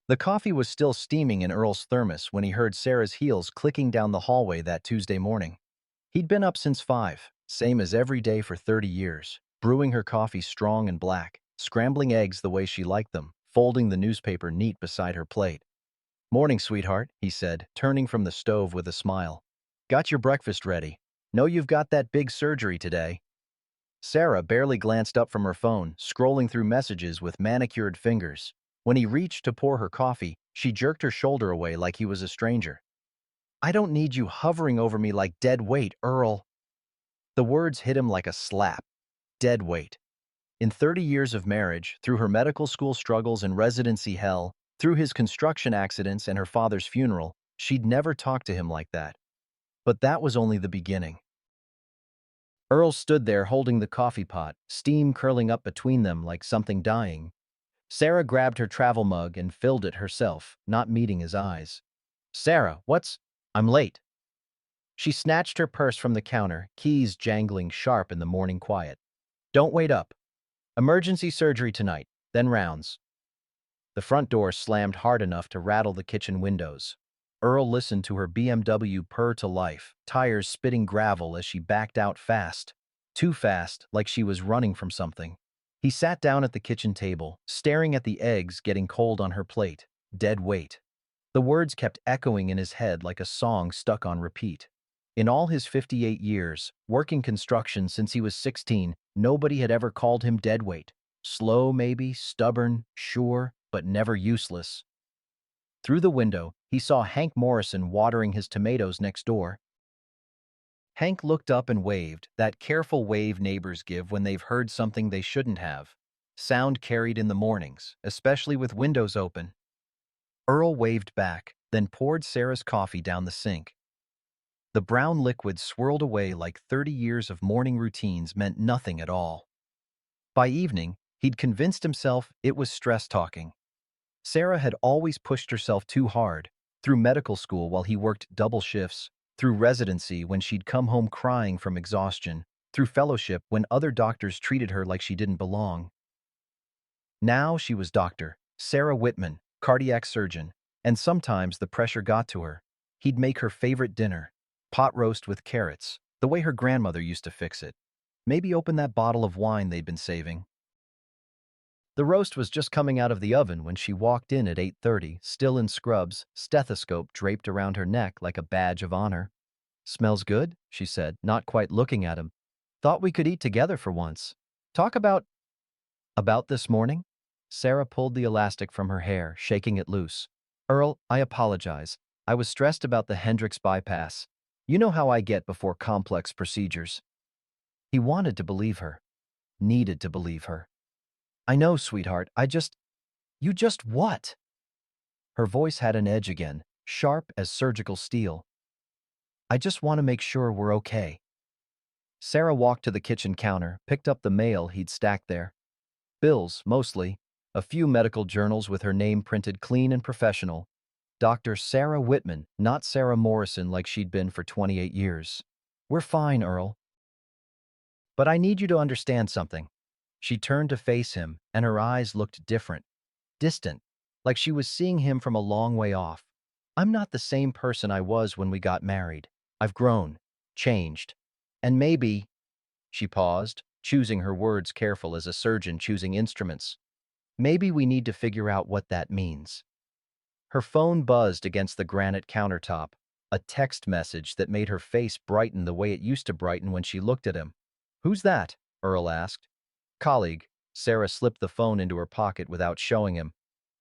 The coffee was still steaming in Earl's thermos when he heard Sarah's heels clicking down the hallway that Tuesday morning. He'd been up since 5, same as every day for 30 years, brewing her coffee strong and black, scrambling eggs the way she liked them, folding the newspaper neat beside her plate. "Morning, sweetheart," he said, turning from the stove with a smile. "Got your breakfast ready. Know you've got that big surgery today." Sarah barely glanced up from her phone, scrolling through messages with manicured fingers. When he reached to pour her coffee, she jerked her shoulder away like he was a stranger. "I don't need you hovering over me like dead weight, Earl." The words hit him like a slap. Dead weight. In 30 years of marriage, through her medical school struggles and residency hell, through his construction accidents and her father's funeral, she'd never talked to him like that. But that was only the beginning. Earl stood there holding the coffee pot, steam curling up between them like something dying. Sarah grabbed her travel mug and filled it herself, not meeting his eyes. "Sarah, I'm late." She snatched her purse from the counter, keys jangling sharp in the morning quiet. "Don't wait up. Emergency surgery tonight, then rounds." The front door slammed hard enough to rattle the kitchen windows. Earl listened to her BMW purr to life, tires spitting gravel as she backed out fast. Too fast, like she was running from something. He sat down at the kitchen table, staring at the eggs getting cold on her plate. Dead weight. The words kept echoing in his head like a song stuck on repeat. In all his 58 years, working construction since he was 16, nobody had ever called him dead weight. Slow maybe, stubborn, sure, but never useless. Through the window, he saw Hank Morrison watering his tomatoes next door. Hank looked up and waved, that careful wave neighbors give when they've heard something they shouldn't have. Sound carried in the mornings, especially with windows open. Earl waved back, then poured Sarah's coffee down the sink. The brown liquid swirled away like 30 years of morning routines meant nothing at all. By evening, he'd convinced himself it was stress talking. Sarah had always pushed herself too hard, through medical school while he worked double shifts, through residency when she'd come home crying from exhaustion, through fellowship when other doctors treated her like she didn't belong. Now she was Dr. Sarah Whitman, cardiac surgeon, and sometimes the pressure got to her. He'd make her favorite dinner, pot roast with carrots, the way her grandmother used to fix it. Maybe open that bottle of wine they'd been saving. The roast was just coming out of the oven when she walked in at 8:30, still in scrubs, stethoscope draped around her neck like a badge of honor. "Smells good," she said, not quite looking at him. "Thought we could eat together for once. Talk about this morning?" Sarah pulled the elastic from her hair, shaking it loose. "Earl, I apologize. I was stressed about the Hendrix bypass. You know how I get before complex procedures." He wanted to believe her. Needed to believe her. "I know, sweetheart. You just what?" Her voice had an edge again, sharp as surgical steel. "I just want to make sure we're okay." Sarah walked to the kitchen counter, picked up the mail he'd stacked there. Bills, mostly. A few medical journals with her name printed clean and professional. Dr. Sarah Whitman, not Sarah Morrison like she'd been for 28 years. "We're fine, Earl. But I need you to understand something." She turned to face him, and her eyes looked different. Distant, like she was seeing him from a long way off. "I'm not the same person I was when we got married. I've grown, changed. And maybe," she paused, choosing her words careful as a surgeon choosing instruments, "maybe we need to figure out what that means." Her phone buzzed against the granite countertop, a text message that made her face brighten the way it used to brighten when she looked at him. "Who's that?" Earl asked. "Colleague." Sarah slipped the phone into her pocket without showing him.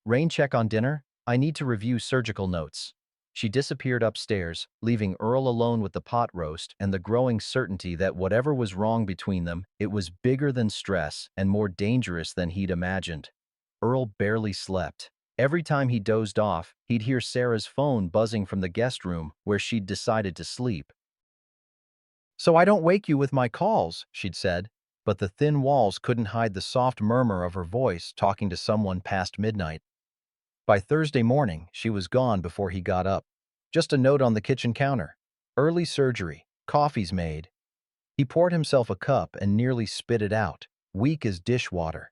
"Rain check on dinner? I need to review surgical notes." She disappeared upstairs, leaving Earl alone with the pot roast and the growing certainty that whatever was wrong between them, it was bigger than stress and more dangerous than he'd imagined. Earl barely slept. Every time he dozed off, he'd hear Sarah's phone buzzing from the guest room where she'd decided to sleep. "So I don't wake you with my calls," she'd said, but the thin walls couldn't hide the soft murmur of her voice talking to someone past midnight. By Thursday morning, she was gone before he got up. Just a note on the kitchen counter. "Early surgery. Coffee's made." He poured himself a cup and nearly spit it out, weak as dishwater.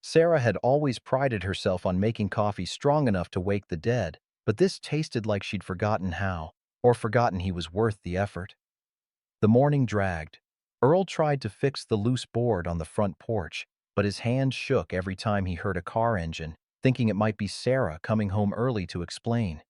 Sarah had always prided herself on making coffee strong enough to wake the dead, but this tasted like she'd forgotten how, or forgotten he was worth the effort. The morning dragged. Earl tried to fix the loose board on the front porch, but his hand shook every time he heard a car engine, thinking it might be Sarah coming home early to explain,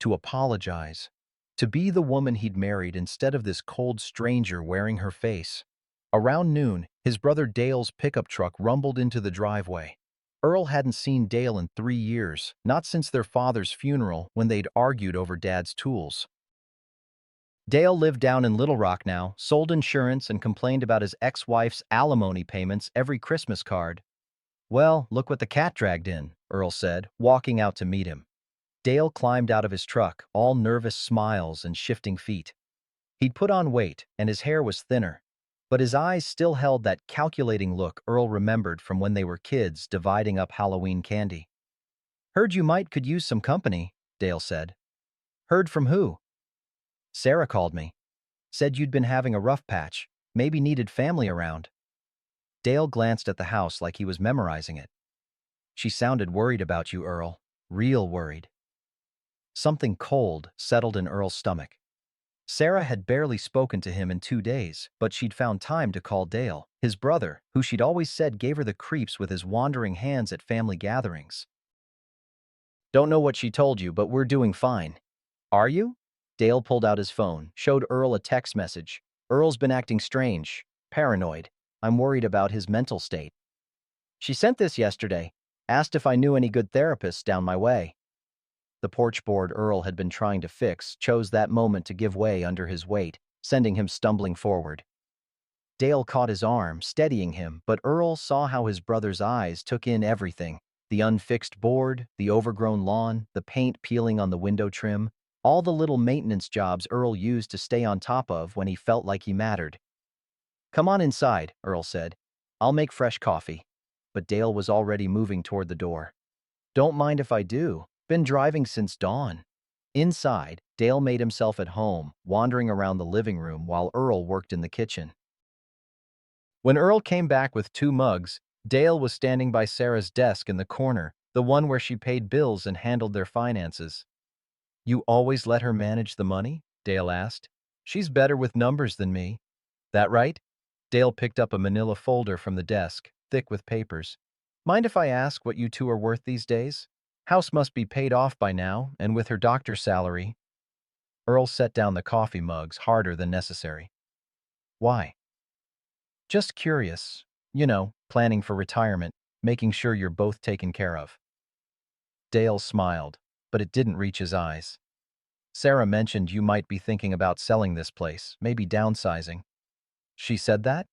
to apologize, to be the woman he'd married instead of this cold stranger wearing her face. Around noon, his brother Dale's pickup truck rumbled into the driveway. Earl hadn't seen Dale in 3 years, not since their father's funeral when they'd argued over Dad's tools. Dale lived down in Little Rock now, sold insurance, and complained about his ex-wife's alimony payments every Christmas card. "Well, look what the cat dragged in," Earl said, walking out to meet him. Dale climbed out of his truck, all nervous smiles and shifting feet. He'd put on weight, and his hair was thinner, but his eyes still held that calculating look Earl remembered from when they were kids dividing up Halloween candy. "Heard you might could use some company," Dale said. "Heard from who?" "Sarah called me. Said you'd been having a rough patch, maybe needed family around." Dale glanced at the house like he was memorizing it. "She sounded worried about you, Earl. Real worried." Something cold settled in Earl's stomach. Sarah had barely spoken to him in 2 days, but she'd found time to call Dale, his brother, who she'd always said gave her the creeps with his wandering hands at family gatherings. "Don't know what she told you, but we're doing fine." "Are you?" Dale pulled out his phone, showed Earl a text message. "Earl's been acting strange, paranoid. I'm worried about his mental state. She sent this yesterday, asked if I knew any good therapists down my way." The porch board Earl had been trying to fix chose that moment to give way under his weight, sending him stumbling forward. Dale caught his arm, steadying him, but Earl saw how his brother's eyes took in everything: the unfixed board, the overgrown lawn, the paint peeling on the window trim, all the little maintenance jobs Earl used to stay on top of when he felt like he mattered. "Come on inside," Earl said. "I'll make fresh coffee." But Dale was already moving toward the door. "Don't mind if I do. Been driving since dawn." Inside, Dale made himself at home, wandering around the living room while Earl worked in the kitchen. When Earl came back with 2 mugs, Dale was standing by Sarah's desk in the corner, the one where she paid bills and handled their finances. "You always let her manage the money?" Dale asked. "She's better with numbers than me." "That right?" Dale picked up a manila folder from the desk, thick with papers. "Mind if I ask what you two are worth these days? House must be paid off by now, and with her doctor's salary." Earl set down the coffee mugs harder than necessary. "Why?" "Just curious. You know, planning for retirement, making sure you're both taken care of." Dale smiled, but it didn't reach his eyes. "Sarah mentioned you might be thinking about selling this place, maybe downsizing." "She said that?"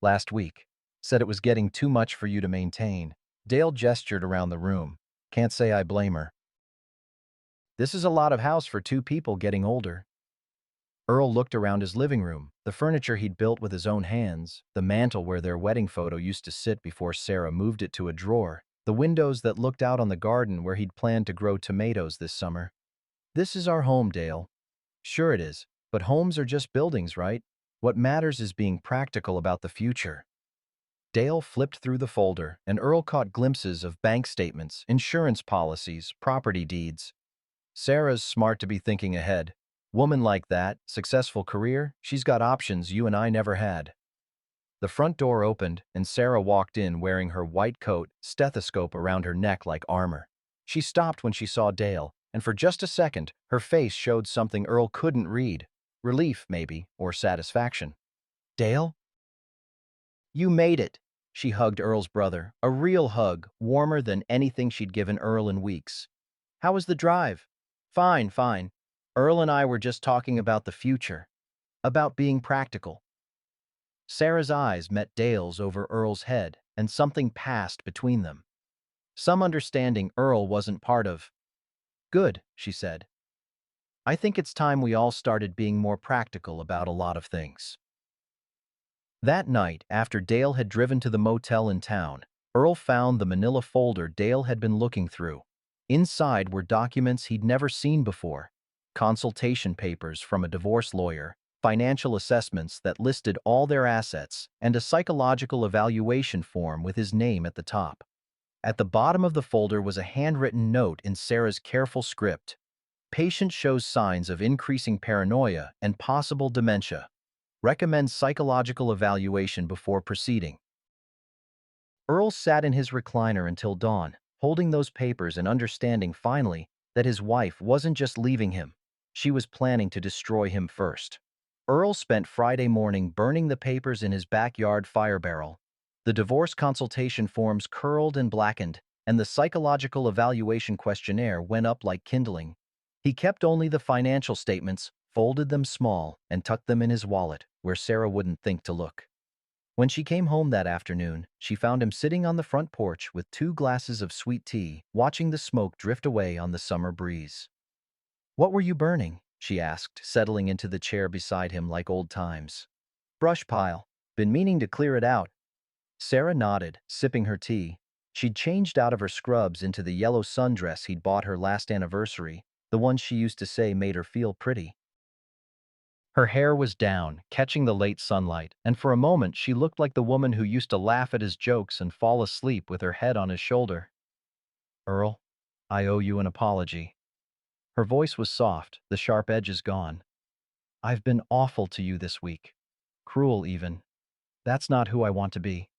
"Last week. Said it was getting too much for you to maintain." Dale gestured around the room. "Can't say I blame her. This is a lot of house for 2 people getting older." Earl looked around his living room, the furniture he'd built with his own hands, the mantel where their wedding photo used to sit before Sarah moved it to a drawer, the windows that looked out on the garden where he'd planned to grow tomatoes this summer. "This is our home, Dale." "Sure it is, but homes are just buildings, right? What matters is being practical about the future." Dale flipped through the folder, and Earl caught glimpses of bank statements, insurance policies, property deeds. "Sarah's smart to be thinking ahead. Woman like that, successful career, she's got options you and I never had." The front door opened, and Sarah walked in wearing her white coat, stethoscope around her neck like armor. She stopped when she saw Dale, and for just a second, her face showed something Earl couldn't read. Relief, maybe, or satisfaction. "Dale?" "You made it." She hugged Earl's brother, a real hug, warmer than anything she'd given Earl in weeks. "How was the drive?" "Fine, fine. Earl and I were just talking about the future. About being practical." Sarah's eyes met Dale's over Earl's head, and something passed between them. Some understanding Earl wasn't part of. "Good," she said. "I think it's time we all started being more practical about a lot of things." That night, after Dale had driven to the motel in town, Earl found the manila folder Dale had been looking through. Inside were documents he'd never seen before: consultation papers from a divorce lawyer, financial assessments that listed all their assets, and a psychological evaluation form with his name at the top. At the bottom of the folder was a handwritten note in Sarah's careful script. Patient shows signs of increasing paranoia and possible dementia. Recommends psychological evaluation before proceeding. Earl sat in his recliner until dawn, holding those papers and understanding finally that his wife wasn't just leaving him. She was planning to destroy him first. Earl spent Friday morning burning the papers in his backyard fire barrel. The divorce consultation forms curled and blackened, and the psychological evaluation questionnaire went up like kindling. He kept only the financial statements, folded them small, and tucked them in his wallet, where Sarah wouldn't think to look. When she came home that afternoon, she found him sitting on the front porch with 2 glasses of sweet tea, watching the smoke drift away on the summer breeze. "What were you burning?" she asked, settling into the chair beside him like old times. "Brush pile. Been meaning to clear it out." Sarah nodded, sipping her tea. She'd changed out of her scrubs into the yellow sundress he'd bought her last anniversary, the one she used to say made her feel pretty. Her hair was down, catching the late sunlight, and for a moment she looked like the woman who used to laugh at his jokes and fall asleep with her head on his shoulder. "Earl, I owe you an apology." Her voice was soft, the sharp edges gone. "I've been awful to you this week. Cruel, even. That's not who I want to be."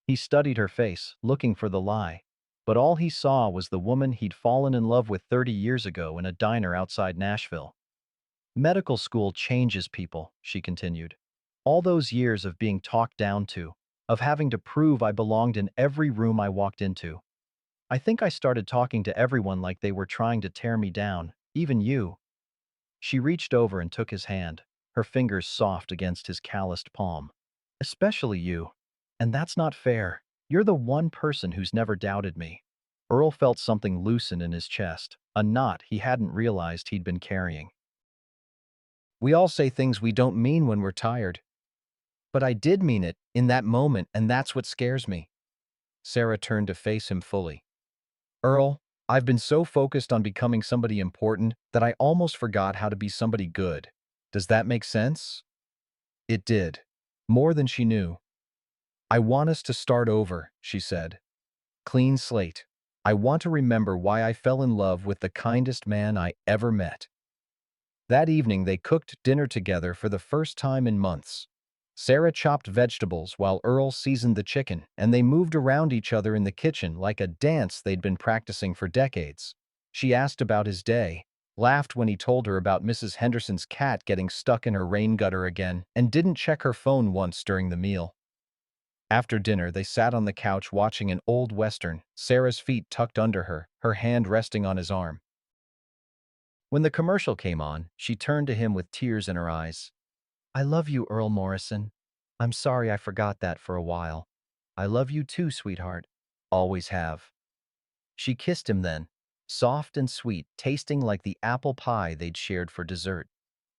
He studied her face, looking for the lie. But all he saw was the woman he'd fallen in love with 30 years ago in a diner outside Nashville. "Medical school changes people," she continued. "All those years of being talked down to, of having to prove I belonged in every room I walked into. I think I started talking to everyone like they were trying to tear me down, even you." She reached over and took his hand, her fingers soft against his calloused palm. "Especially you. And that's not fair. You're the one person who's never doubted me." Earl felt something loosen in his chest, a knot he hadn't realized he'd been carrying. "We all say things we don't mean when we're tired. But I did mean it, in that moment, and that's what scares me." Sarah turned to face him fully. "Earl, I've been so focused on becoming somebody important that I almost forgot how to be somebody good. Does that make sense?" It did. More than she knew. "I want us to start over," she said. "Clean slate. I want to remember why I fell in love with the kindest man I ever met." That evening they cooked dinner together for the first time in months. Sarah chopped vegetables while Earl seasoned the chicken, and they moved around each other in the kitchen like a dance they'd been practicing for decades. She asked about his day, laughed when he told her about Mrs. Henderson's cat getting stuck in her rain gutter again, and didn't check her phone once during the meal. After dinner, they sat on the couch watching an old western, Sarah's feet tucked under her, her hand resting on his arm. When the commercial came on, she turned to him with tears in her eyes. "I love you, Earl Morrison. I'm sorry I forgot that for a while. I love you too, sweetheart. Always have." She kissed him then, soft and sweet, tasting like the apple pie they'd shared for dessert.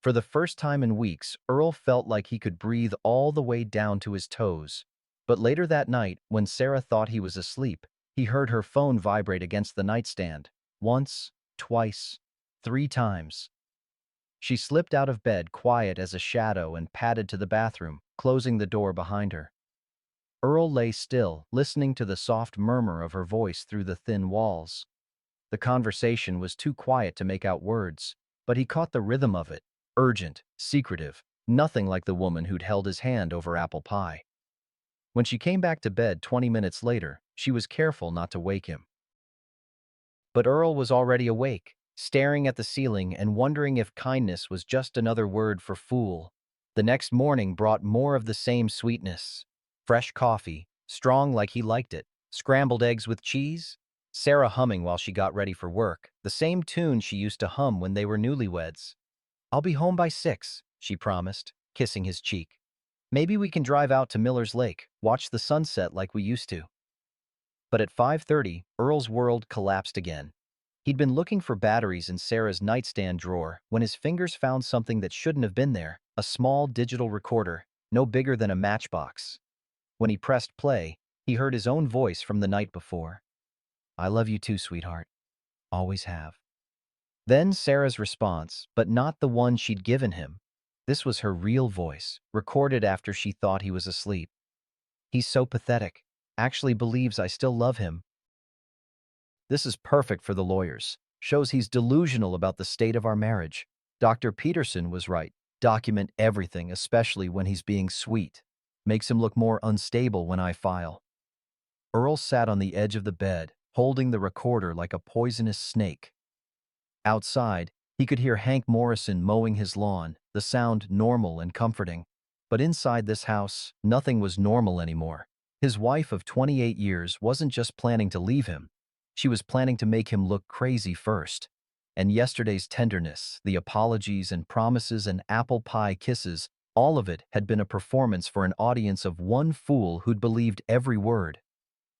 For the first time in weeks, Earl felt like he could breathe all the way down to his toes. But later that night, when Sarah thought he was asleep, he heard her phone vibrate against the nightstand. Once, twice, 3 times. She slipped out of bed, quiet as a shadow, and padded to the bathroom, closing the door behind her. Earl lay still, listening to the soft murmur of her voice through the thin walls. The conversation was too quiet to make out words, but he caught the rhythm of it, urgent, secretive, nothing like the woman who'd held his hand over apple pie. When she came back to bed 20 minutes later, she was careful not to wake him. But Earl was already awake, staring at the ceiling and wondering if kindness was just another word for fool. The next morning brought more of the same sweetness. Fresh coffee, strong like he liked it, scrambled eggs with cheese, Sarah humming while she got ready for work, the same tune she used to hum when they were newlyweds. "I'll be home by 6, she promised, kissing his cheek. "Maybe we can drive out to Miller's Lake, watch the sunset like we used to." But at 5:30, Earl's world collapsed again. He'd been looking for batteries in Sarah's nightstand drawer when his fingers found something that shouldn't have been there, a small digital recorder, no bigger than a matchbox. When he pressed play, he heard his own voice from the night before. "I love you too, sweetheart. Always have." Then Sarah's response, but not the one she'd given him. This was her real voice, recorded after she thought he was asleep. "He's so pathetic. Actually believes I still love him." This is perfect for the lawyers. Shows he's delusional about the state of our marriage. Dr. Peterson was right. Document everything, especially when he's being sweet. Makes him look more unstable when I file. Earl sat on the edge of the bed, holding the recorder like a poisonous snake. Outside, he could hear Hank Morrison mowing his lawn, the sound normal and comforting. But inside this house, nothing was normal anymore. His wife of 28 years wasn't just planning to leave him. She was planning to make him look crazy first. And yesterday's tenderness, the apologies and promises and apple pie kisses, all of it had been a performance for an audience of one fool who'd believed every word.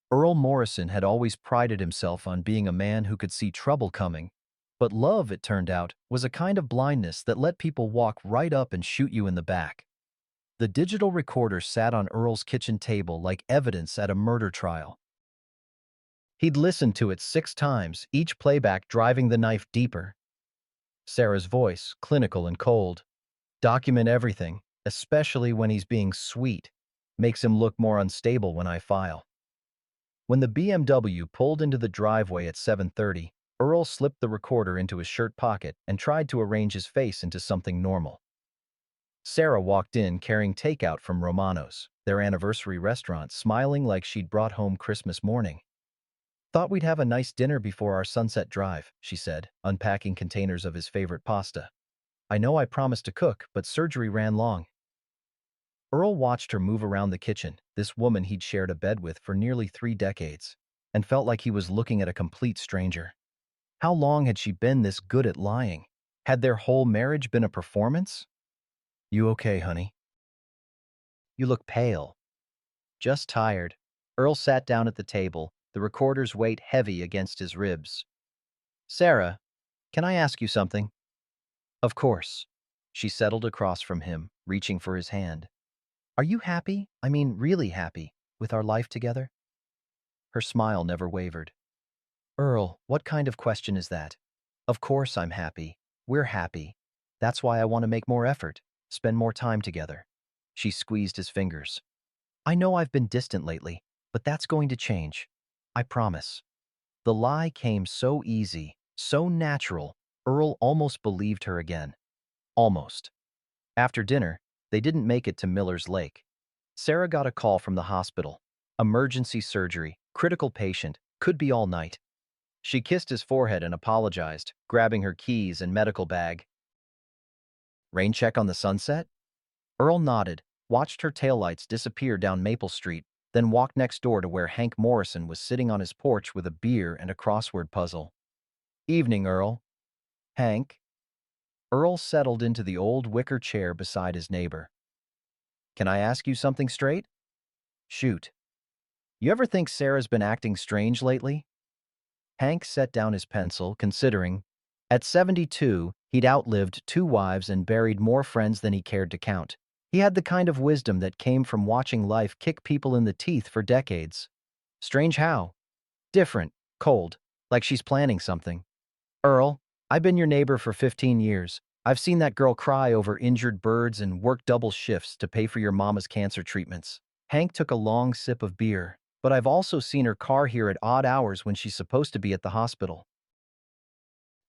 Earl Morrison had always prided himself on being a man who could see trouble coming. But love, it turned out, was a kind of blindness that let people walk right up and shoot you in the back. The digital recorder sat on Earl's kitchen table like evidence at a murder trial. He'd listened to it 6 times, each playback driving the knife deeper. Sarah's voice, clinical and cold. "Document everything, especially when he's being sweet. Makes him look more unstable when I file." When the BMW pulled into the driveway at 7:30, Earl slipped the recorder into his shirt pocket and tried to arrange his face into something normal. Sarah walked in carrying takeout from Romano's, their anniversary restaurant, smiling like she'd brought home Christmas morning. "Thought we'd have a nice dinner before our sunset drive," she said, unpacking containers of his favorite pasta. "I know I promised to cook, but surgery ran long." Earl watched her move around the kitchen, this woman he'd shared a bed with for nearly 3 decades, and felt like he was looking at a complete stranger. How long had she been this good at lying? Had their whole marriage been a performance? "You okay, honey? You look pale." "Just tired." Earl sat down at the table, the recorder's weight heavy against his ribs. "Sarah, can I ask you something?" "Of course." She settled across from him, reaching for his hand. "Are you happy, I mean really happy, with our life together?" Her smile never wavered. "Earl, what kind of question is that? Of course I'm happy. We're happy. That's why I want to make more effort, spend more time together." She squeezed his fingers. "I know I've been distant lately, but that's going to change. I promise." The lie came so easy, so natural, Earl almost believed her again. Almost. After dinner, they didn't make it to Miller's Lake. Sarah got a call from the hospital. Emergency surgery, critical patient, could be all night. She kissed his forehead and apologized, grabbing her keys and medical bag. "Rain check on the sunset?" Earl nodded, watched her taillights disappear down Maple Street, then walked next door to where Hank Morrison was sitting on his porch with a beer and a crossword puzzle. "Evening, Earl." "Hank?" Earl settled into the old wicker chair beside his neighbor. "Can I ask you something straight?" "Shoot." "You ever think Sarah's been acting strange lately?" Hank set down his pencil, considering. At 72, he'd outlived 2 wives and buried more friends than he cared to count. He had the kind of wisdom that came from watching life kick people in the teeth for decades. "Strange how?" "Different, cold, like she's planning something." "Earl, I've been your neighbor for 15 years. I've seen that girl cry over injured birds and work double shifts to pay for your mama's cancer treatments." Hank took a long sip of beer. "But I've also seen her car here at odd hours when she's supposed to be at the hospital.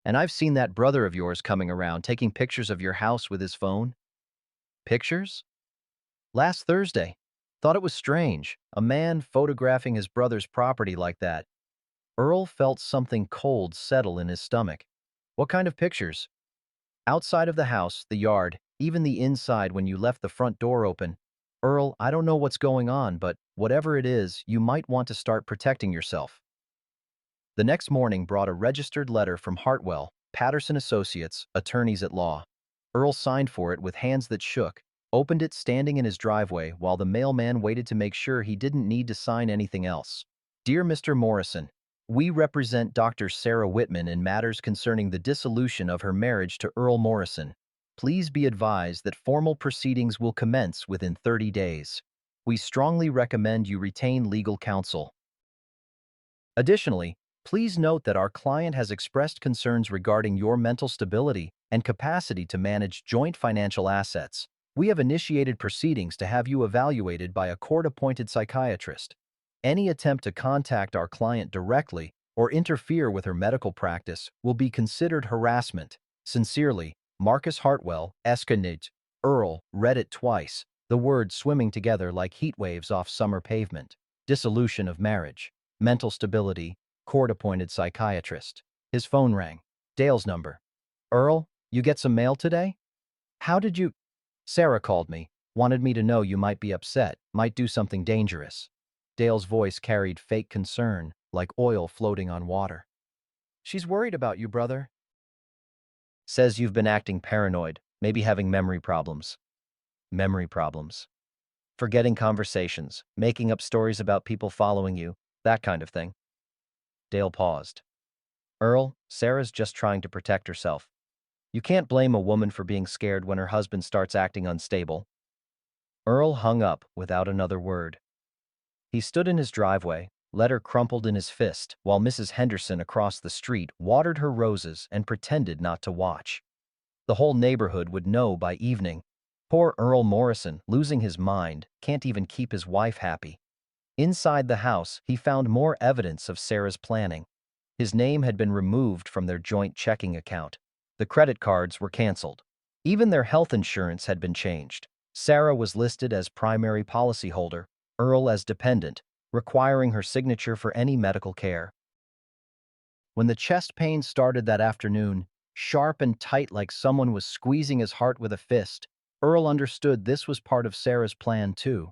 And I've seen that brother of yours coming around taking pictures of your house with his phone." "Pictures?" "Last Thursday. Thought it was strange, a man photographing his brother's property like that." Earl felt something cold settle in his stomach. "What kind of pictures?" "Outside of the house, the yard, even the inside when you left the front door open." "Earl, I don't know what's going on, but whatever it is, you might want to start protecting yourself." The next morning brought a registered letter from Hartwell, Patterson Associates, attorneys at law. Earl signed for it with hands that shook, opened it standing in his driveway while the mailman waited to make sure he didn't need to sign anything else. "Dear Mr. Morrison, we represent Dr. Sarah Whitman in matters concerning the dissolution of her marriage to Earl Morrison. Please be advised that formal proceedings will commence within 30 days. We strongly recommend you retain legal counsel. Additionally, Please note that our client has expressed concerns regarding your mental stability and capacity to manage joint financial assets. We have initiated proceedings to have you evaluated by a court-appointed psychiatrist. Any attempt to contact our client directly or interfere with her medical practice will be considered harassment. Sincerely, Marcus Hartwell, Escanage. Earl read it twice, the words swimming together like heat waves off summer pavement. Dissolution of marriage. Mental stability. Court-appointed psychiatrist. His phone rang. Dale's number. Earl, you get some mail today? How did you? Sarah called me. Wanted me to know you might be upset, might do something dangerous. Dale's voice carried fake concern, like oil floating on water. She's worried about you, brother. Says you've been acting paranoid, maybe having memory problems. Memory problems. Forgetting conversations, making up stories about people following you, that kind of thing. Dale paused. Earl, Sarah's just trying to protect herself. You can't blame a woman for being scared when her husband starts acting unstable. Earl hung up without another word. He stood in his driveway, letter crumpled in his fist, while Mrs. Henderson across the street watered her roses and pretended not to watch. The whole neighborhood would know by evening. Poor Earl Morrison, losing his mind, can't even keep his wife happy. Inside the house, he found more evidence of Sarah's planning. His name had been removed from their joint checking account. The credit cards were canceled. Even their health insurance had been changed. Sarah was listed as primary policyholder, Earl as dependent, requiring her signature for any medical care. When the chest pain started that afternoon, sharp and tight like someone was squeezing his heart with a fist, Earl understood this was part of Sarah's plan too.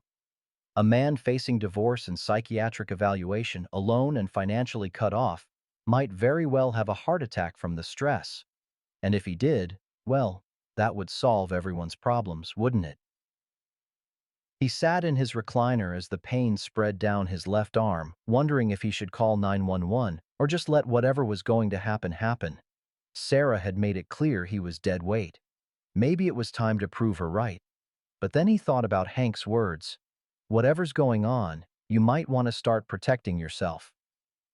A man facing divorce and psychiatric evaluation, alone and financially cut off, might very well have a heart attack from the stress. And if he did, well, that would solve everyone's problems, wouldn't it? He sat in his recliner as the pain spread down his left arm, wondering if he should call 911 or just let whatever was going to happen happen. Sarah had made it clear he was dead weight. Maybe it was time to prove her right. But then he thought about Hank's words. Whatever's going on, you might want to start protecting yourself.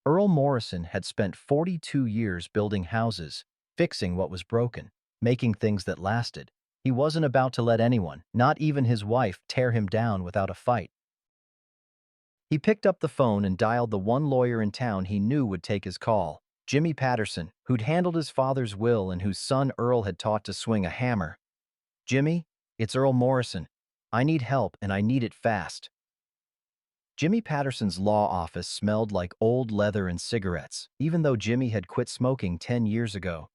Earl Morrison had spent 42 years building houses, fixing what was broken, making things that lasted. He wasn't about to let anyone, not even his wife, tear him down without a fight. He picked up the phone and dialed the one lawyer in town he knew would take his call, Jimmy Patterson, who'd handled his father's will and whose son Earl had taught to swing a hammer. Jimmy, it's Earl Morrison. I need help and I need it fast. Jimmy Patterson's law office smelled like old leather and cigarettes, even though Jimmy had quit smoking 10 years ago.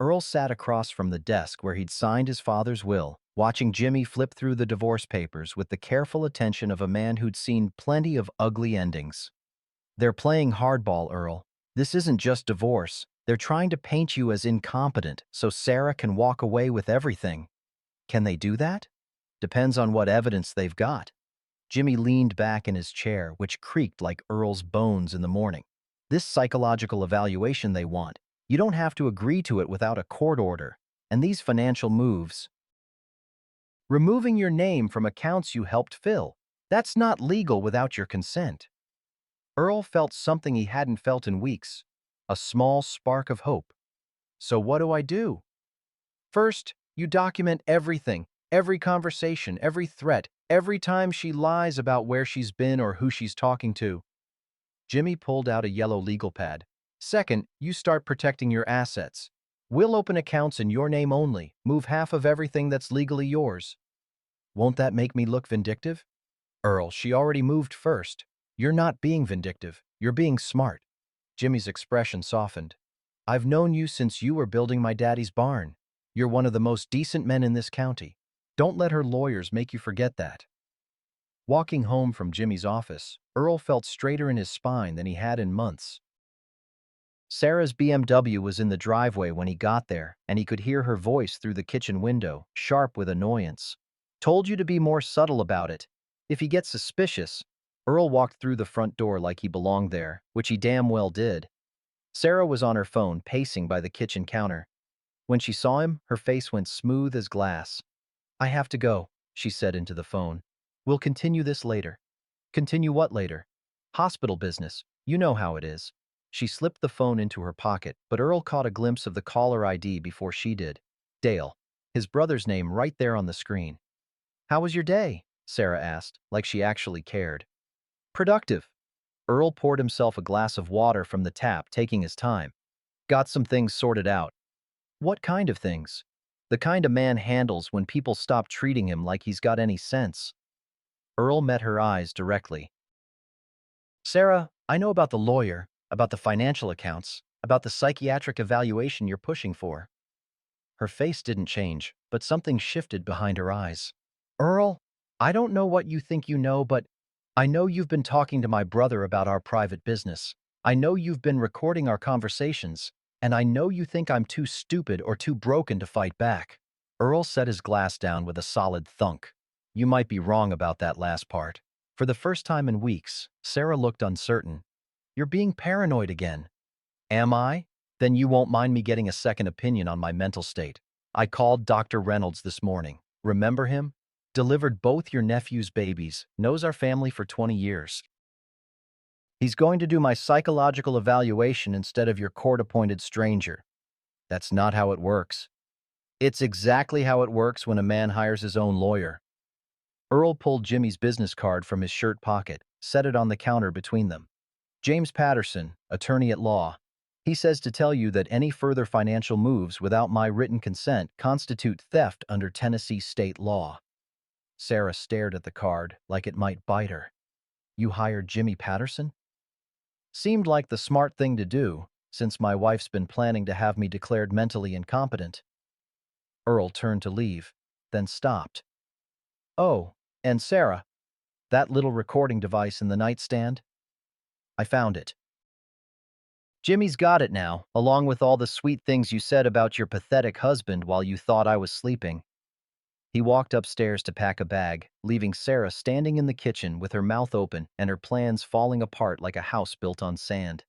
Earl sat across from the desk where he'd signed his father's will, watching Jimmy flip through the divorce papers with the careful attention of a man who'd seen plenty of ugly endings. They're playing hardball, Earl. This isn't just divorce. They're trying to paint you as incompetent so Sarah can walk away with everything. Can they do that? Depends on what evidence they've got. Jimmy leaned back in his chair, which creaked like Earl's bones in the morning. This psychological evaluation they want. You don't have to agree to it without a court order. And these financial moves. Removing your name from accounts you helped fill. That's not legal without your consent. Earl felt something he hadn't felt in weeks. A small spark of hope. So what do I do? First, you document everything. Every conversation, every threat, every time she lies about where she's been or who she's talking to. Jimmy pulled out a yellow legal pad. Second, you start protecting your assets. We'll open accounts in your name only, move half of everything that's legally yours. Won't that make me look vindictive? Earl, she already moved first. You're not being vindictive. You're being smart. Jimmy's expression softened. I've known you since you were building my daddy's barn. You're one of the most decent men in this county. Don't let her lawyers make you forget that. Walking home from Jimmy's office, Earl felt straighter in his spine than he had in months. Sarah's BMW was in the driveway when he got there, and he could hear her voice through the kitchen window, sharp with annoyance. Told you to be more subtle about it. If he gets suspicious. Earl walked through the front door like he belonged there, which he damn well did. Sarah was on her phone, pacing by the kitchen counter. When she saw him, her face went smooth as glass. I have to go, she said into the phone. We'll continue this later. Continue what later? Hospital business. You know how it is. She slipped the phone into her pocket, but Earl caught a glimpse of the caller ID before she did. Dale. His brother's name right there on the screen. "How was your day?" Sarah asked, like she actually cared. "Productive." Earl poured himself a glass of water from the tap, taking his time. "Got some things sorted out." "What kind of things?" "The kind a man handles when people stop treating him like he's got any sense." Earl met her eyes directly. "Sarah, I know about the lawyer, about the financial accounts, about the psychiatric evaluation you're pushing for." Her face didn't change, but something shifted behind her eyes. "Earl, I don't know what you think you know, but I know you've been talking to my brother about our private business. I know you've been recording our conversations, and I know you think I'm too stupid or too broken to fight back." Earl set his glass down with a solid thunk. "You might be wrong about that last part." For the first time in weeks, Sarah looked uncertain. "You're being paranoid again." "Am I? Then you won't mind me getting a second opinion on my mental state. I called Dr. Reynolds this morning. Remember him? Delivered both your nephew's babies, knows our family for 20 years. He's going to do my psychological evaluation instead of your court-appointed stranger." "That's not how it works." "It's exactly how it works when a man hires his own lawyer." Earl pulled Jimmy's business card from his shirt pocket, set it on the counter between them. "James Patterson, attorney at law. He says to tell you that any further financial moves without my written consent constitute theft under Tennessee state law." Sarah stared at the card like it might bite her. "You hired Jimmy Patterson?" "Seemed like the smart thing to do, since my wife's been planning to have me declared mentally incompetent." Earl turned to leave, then stopped. "Oh, and Sarah, that little recording device in the nightstand? I found it. Jimmy's got it now, along with all the sweet things you said about your pathetic husband while you thought I was sleeping." He walked upstairs to pack a bag, leaving Sarah standing in the kitchen with her mouth open and her plans falling apart like a house built on sand.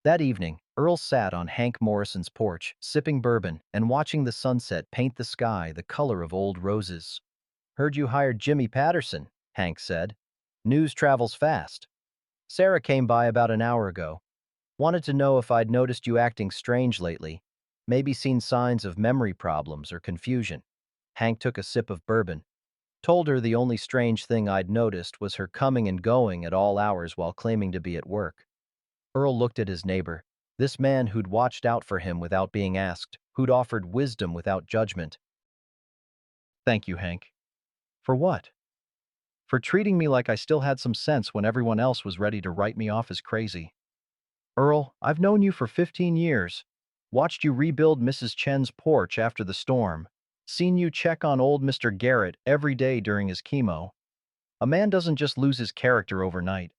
That evening, Earl sat on Hank Morrison's porch, sipping bourbon and watching the sunset paint the sky the color of old roses. "Heard you hired Jimmy Patterson," Hank said. "News travels fast. Sarah came by about an hour ago. Wanted to know if I'd noticed you acting strange lately. Maybe seen signs of memory problems or confusion." Hank took a sip of bourbon. "Told her the only strange thing I'd noticed was her coming and going at all hours while claiming to be at work." Earl looked at his neighbor, this man who'd watched out for him without being asked, who'd offered wisdom without judgment. "Thank you, Hank." "For what?" "For treating me like I still had some sense when everyone else was ready to write me off as crazy." "Earl, I've known you for 15 years. Watched you rebuild Mrs. Chen's porch after the storm. Seen you check on old Mr. Garrett every day during his chemo. A man doesn't just lose his character overnight."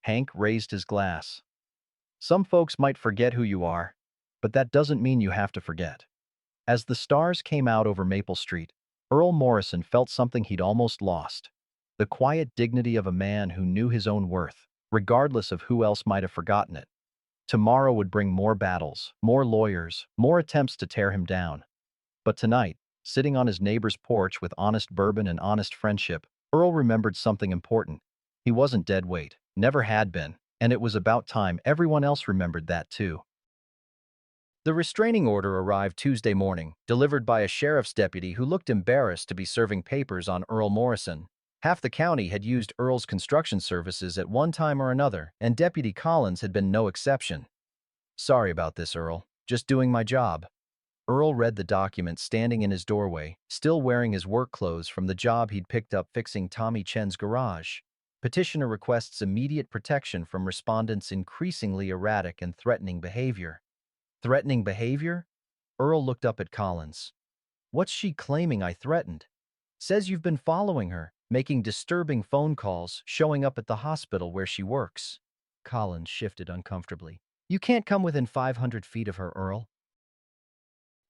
Hank raised his glass. "Some folks might forget who you are, but that doesn't mean you have to forget." As the stars came out over Maple Street, Earl Morrison felt something he'd almost lost. The quiet dignity of a man who knew his own worth, regardless of who else might have forgotten it. Tomorrow would bring more battles, more lawyers, more attempts to tear him down. But tonight, sitting on his neighbor's porch with honest bourbon and honest friendship, Earl remembered something important. He wasn't dead weight, never had been, and it was about time everyone else remembered that too. The restraining order arrived Tuesday morning, delivered by a sheriff's deputy who looked embarrassed to be serving papers on Earl Morrison. Half the county had used Earl's construction services at one time or another, and Deputy Collins had been no exception. "Sorry about this, Earl. Just doing my job." Earl read the document standing in his doorway, still wearing his work clothes from the job he'd picked up fixing Tommy Chen's garage. Petitioner requests immediate protection from respondents' increasingly erratic and threatening behavior. Threatening behavior? Earl looked up at Collins. "What's she claiming I threatened?" "Says you've been following her, making disturbing phone calls, showing up at the hospital where she works." Collins shifted uncomfortably. "You can't come within 500 feet of her, Earl."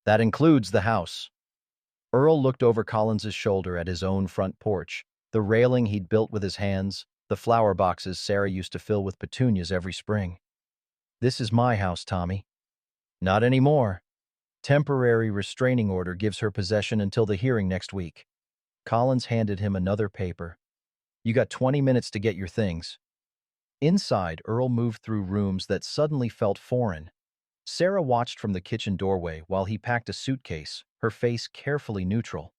"That includes the house." Earl looked over Collins's shoulder at his own front porch, the railing he'd built with his hands, the flower boxes Sarah used to fill with petunias every spring. "This is my house, Tommy." "Not anymore. Temporary restraining order gives her possession until the hearing next week." Collins handed him another paper. "You got 20 minutes to get your things." Inside, Earl moved through rooms that suddenly felt foreign. Sarah watched from the kitchen doorway while he packed a suitcase, her face carefully neutral.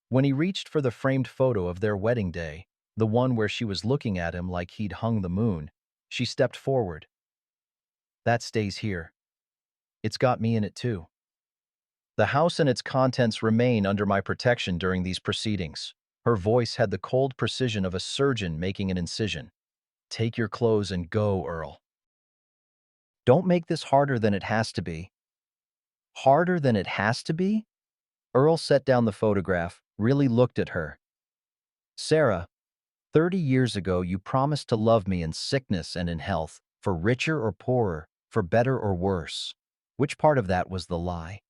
When he reached for the framed photo of their wedding day, the one where she was looking at him like he'd hung the moon, she stepped forward. That stays here. It's got me in it too. The house and its contents remain under my protection during these proceedings. Her voice had the cold precision of a surgeon making an incision. Take your clothes and go, Earl. Don't make this harder than it has to be. Harder than it has to be? Earl set down the photograph, really looked at her. Sarah, 30 years ago you promised to love me in sickness and in health, for richer or poorer, for better or worse. Which part of that was the lie?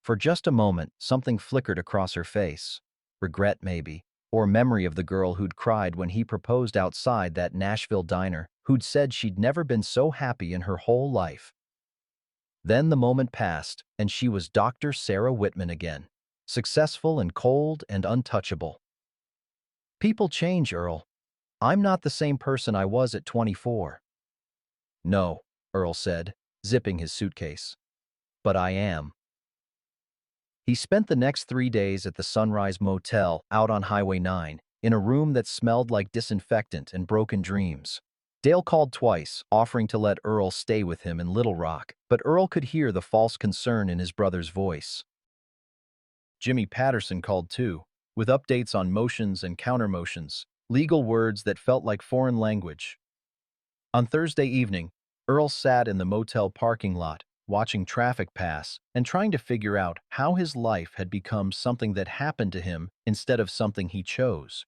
For just a moment, something flickered across her face. Regret, maybe, or memory of the girl who'd cried when he proposed outside that Nashville diner, who'd said she'd never been so happy in her whole life. Then the moment passed, and she was Dr. Sarah Whitman again, successful and cold and untouchable. People change, Earl. I'm not the same person I was at 24. No, Earl said, zipping his suitcase. But I am. He spent the next 3 days at the Sunrise Motel out on Highway 9, in a room that smelled like disinfectant and broken dreams. Dale called twice, offering to let Earl stay with him in Little Rock, but Earl could hear the false concern in his brother's voice. Jimmy Patterson called too, with updates on motions and countermotions, legal words that felt like foreign language. On Thursday evening, Earl sat in the motel parking lot, watching traffic pass and trying to figure out how his life had become something that happened to him instead of something he chose.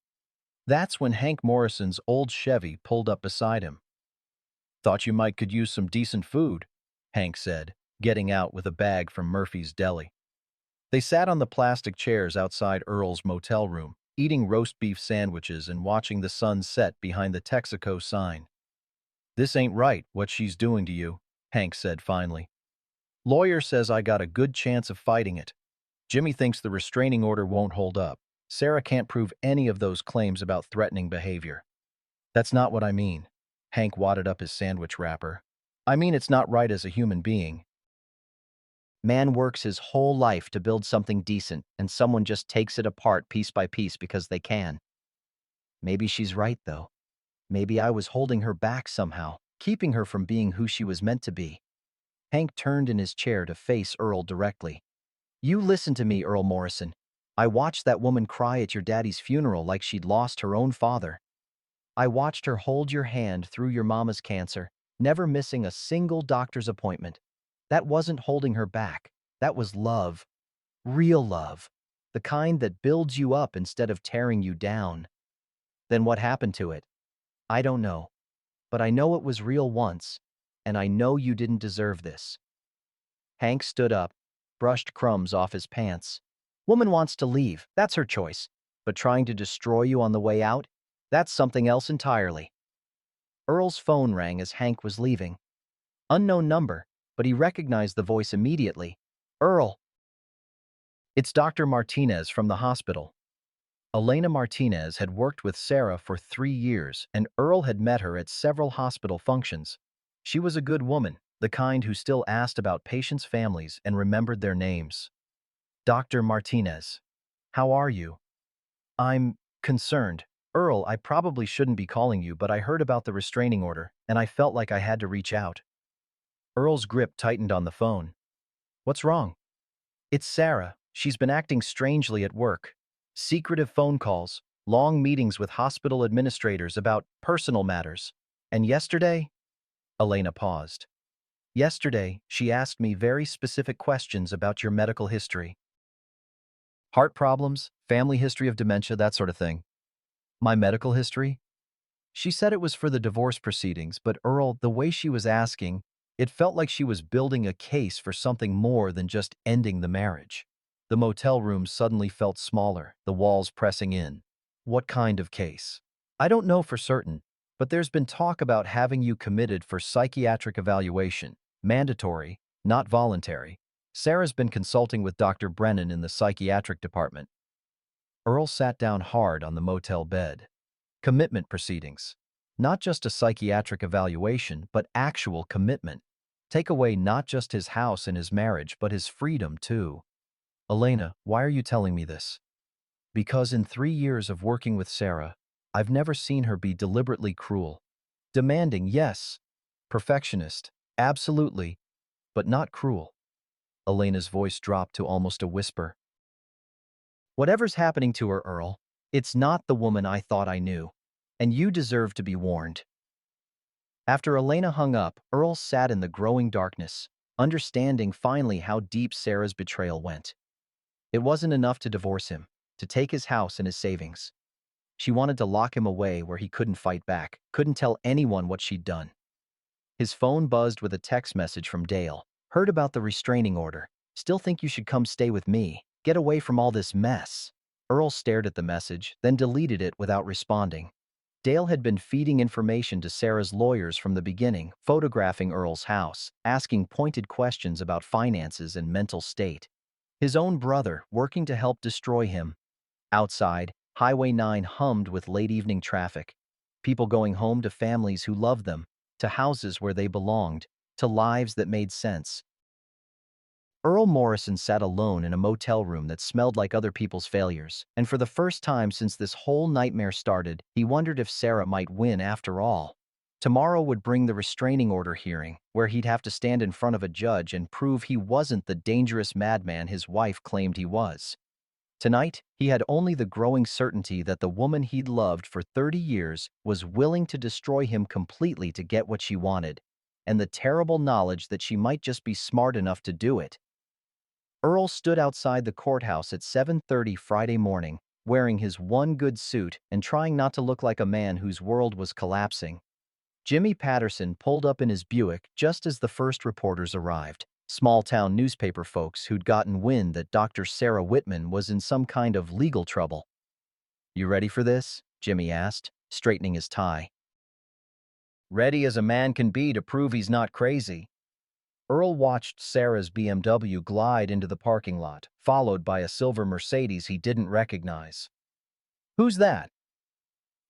That's when Hank Morrison's old Chevy pulled up beside him. "Thought you might could use some decent food," Hank said, getting out with a bag from Murphy's Deli. They sat on the plastic chairs outside Earl's motel room, eating roast beef sandwiches and watching the sun set behind the Texaco sign. "This ain't right, what she's doing to you," Hank said finally. "Lawyer says I got a good chance of fighting it. Jimmy thinks the restraining order won't hold up. Sarah can't prove any of those claims about threatening behavior." "That's not what I mean." Hank wadded up his sandwich wrapper. "I mean it's not right as a human being." Man works his whole life to build something decent, and someone just takes it apart piece by piece because they can. Maybe she's right, though. Maybe I was holding her back somehow, keeping her from being who she was meant to be. Hank turned in his chair to face Earl directly. "You listen to me, Earl Morrison. I watched that woman cry at your daddy's funeral like she'd lost her own father. I watched her hold your hand through your mama's cancer, never missing a single doctor's appointment. That wasn't holding her back. That was love. Real love. The kind that builds you up instead of tearing you down. Then what happened to it? I don't know. But I know it was real once, and I know you didn't deserve this." Hank stood up, brushed crumbs off his pants. "Woman wants to leave, that's her choice. But trying to destroy you on the way out? That's something else entirely." Earl's phone rang as Hank was leaving. Unknown number, but he recognized the voice immediately. "Earl." "It's Dr. Martinez from the hospital." Elena Martinez had worked with Sarah for 3 years, and Earl had met her at several hospital functions. She was a good woman, the kind who still asked about patients' families and remembered their names. "Dr. Martinez, how are you?" "I'm concerned. Earl, I probably shouldn't be calling you, but I heard about the restraining order, and I felt like I had to reach out." Earl's grip tightened on the phone. "What's wrong?" "It's Sarah. She's been acting strangely at work. Secretive phone calls, long meetings with hospital administrators about personal matters. And yesterday—" Elena paused. "Yesterday, she asked me very specific questions about your medical history. Heart problems, family history of dementia, that sort of thing." "My medical history?" She said it was for the divorce proceedings, but Earl, the way she was asking, it felt like she was building a case for something more than just ending the marriage. The motel room suddenly felt smaller, the walls pressing in. "What kind of case?" "I don't know for certain, but there's been talk about having you committed for psychiatric evaluation. Mandatory, not voluntary. Sarah's been consulting with Dr. Brennan in the psychiatric department." Earl sat down hard on the motel bed. "Commitment proceedings. Not just a psychiatric evaluation, but actual commitment. Take away not just his house and his marriage, but his freedom too. Elena, why are you telling me this? Because in 3 years of working with Sarah, I've never seen her be deliberately cruel. Demanding, yes. Perfectionist, absolutely, but not cruel. Elena's voice dropped to almost a whisper. Whatever's happening to her, Earl, it's not the woman I thought I knew. And you deserve to be warned. After Elena hung up, Earl sat in the growing darkness, understanding finally how deep Sarah's betrayal went. It wasn't enough to divorce him, to take his house and his savings. She wanted to lock him away where he couldn't fight back, couldn't tell anyone what she'd done. His phone buzzed with a text message from Dale. Heard about the restraining order. Still think you should come stay with me. Get away from all this mess. Earl stared at the message, then deleted it without responding. Dale had been feeding information to Sarah's lawyers from the beginning, photographing Earl's house, asking pointed questions about finances and mental state. His own brother, working to help destroy him. Outside, Highway 9 hummed with late-evening traffic. People going home to families who loved them, to houses where they belonged, to lives that made sense. Earl Morrison sat alone in a motel room that smelled like other people's failures, and for the first time since this whole nightmare started, he wondered if Sarah might win after all. Tomorrow would bring the restraining order hearing, where he'd have to stand in front of a judge and prove he wasn't the dangerous madman his wife claimed he was. Tonight, he had only the growing certainty that the woman he'd loved for 30 years was willing to destroy him completely to get what she wanted, and the terrible knowledge that she might just be smart enough to do it. Earl stood outside the courthouse at 7:30 Friday morning, wearing his one good suit and trying not to look like a man whose world was collapsing. Jimmy Patterson pulled up in his Buick just as the first reporters arrived, small-town newspaper folks who'd gotten wind that Dr. Sarah Whitman was in some kind of legal trouble. "You ready for this?" Jimmy asked, straightening his tie. "Ready as a man can be to prove he's not crazy." Earl watched Sarah's BMW glide into the parking lot, followed by a silver Mercedes he didn't recognize. "Who's that?"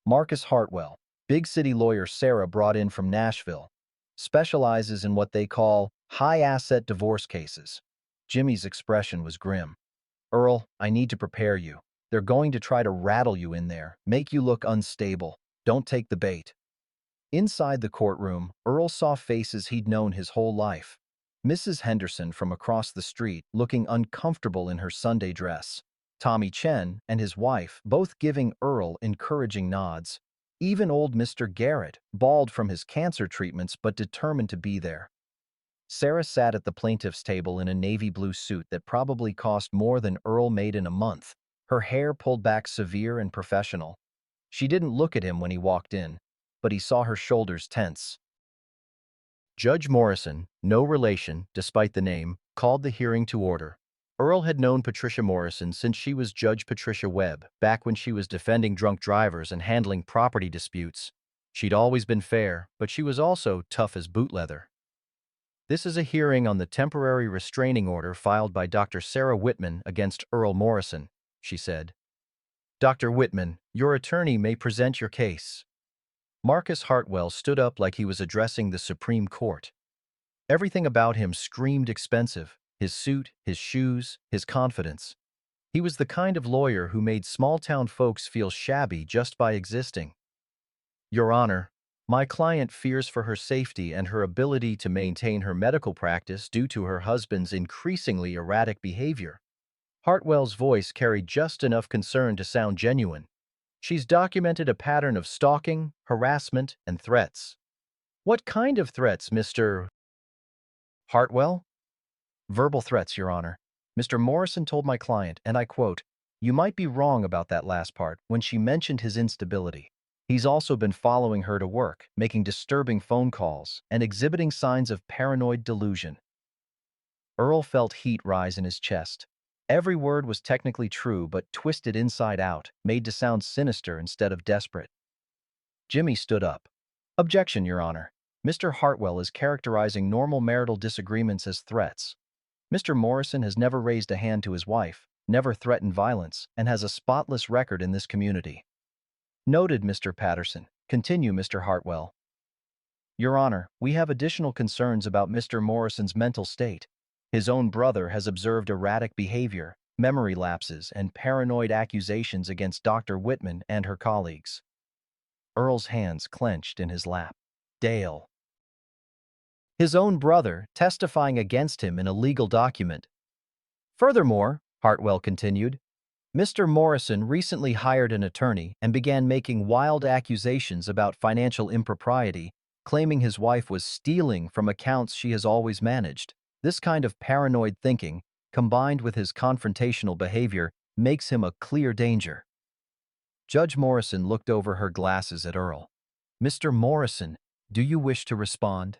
"Marcus Hartwell, big city lawyer Sarah brought in from Nashville. Specializes in what they call high-asset divorce cases." Jimmy's expression was grim. "Earl, I need to prepare you. They're going to try to rattle you in there, make you look unstable. Don't take the bait." Inside the courtroom, Earl saw faces he'd known his whole life. Mrs. Henderson from across the street, looking uncomfortable in her Sunday dress. Tommy Chen and his wife, both giving Earl encouraging nods. Even old Mr. Garrett, bald from his cancer treatments but determined to be there. Sarah sat at the plaintiff's table in a navy blue suit that probably cost more than Earl made in a month, her hair pulled back severe and professional. She didn't look at him when he walked in, but he saw her shoulders tense. Judge Morrison, no relation, despite the name, called the hearing to order. Earl had known Patricia Morrison since she was Judge Patricia Webb, back when she was defending drunk drivers and handling property disputes. She'd always been fair, but she was also tough as boot leather. "This is a hearing on the temporary restraining order filed by Dr. Sarah Whitman against Earl Morrison," she said. "Dr. Whitman, your attorney may present your case." Marcus Hartwell stood up like he was addressing the Supreme Court. Everything about him screamed expensive: his suit, his shoes, his confidence. He was the kind of lawyer who made small-town folks feel shabby just by existing. "Your Honor, my client fears for her safety and her ability to maintain her medical practice due to her husband's increasingly erratic behavior." Hartwell's voice carried just enough concern to sound genuine. "She's documented a pattern of stalking, harassment, and threats." "What kind of threats, Mr. Hartwell?" "Verbal threats, Your Honor. Mr. Morrison told my client, and I quote, 'You might be wrong about that last part,' when she mentioned his instability. He's also been following her to work, making disturbing phone calls, and exhibiting signs of paranoid delusion." Earl felt heat rise in his chest. Every word was technically true but twisted inside out, made to sound sinister instead of desperate. Jimmy stood up. "Objection, Your Honor. Mr. Hartwell is characterizing normal marital disagreements as threats. Mr. Morrison has never raised a hand to his wife, never threatened violence, and has a spotless record in this community." "Noted, Mr. Patterson. Continue, Mr. Hartwell. Your Honor, we have additional concerns about Mr. Morrison's mental state. His own brother has observed erratic behavior, memory lapses, and paranoid accusations against Dr. Whitman and her colleagues. Earl's hands clenched in his lap. Dale. His own brother testifying against him in a legal document. Furthermore, Hartwell continued, Mr. Morrison recently hired an attorney and began making wild accusations about financial impropriety, claiming his wife was stealing from accounts she has always managed. This kind of paranoid thinking, combined with his confrontational behavior, makes him a clear danger. Judge Morrison looked over her glasses at Earl. Mr. Morrison, do you wish to respond?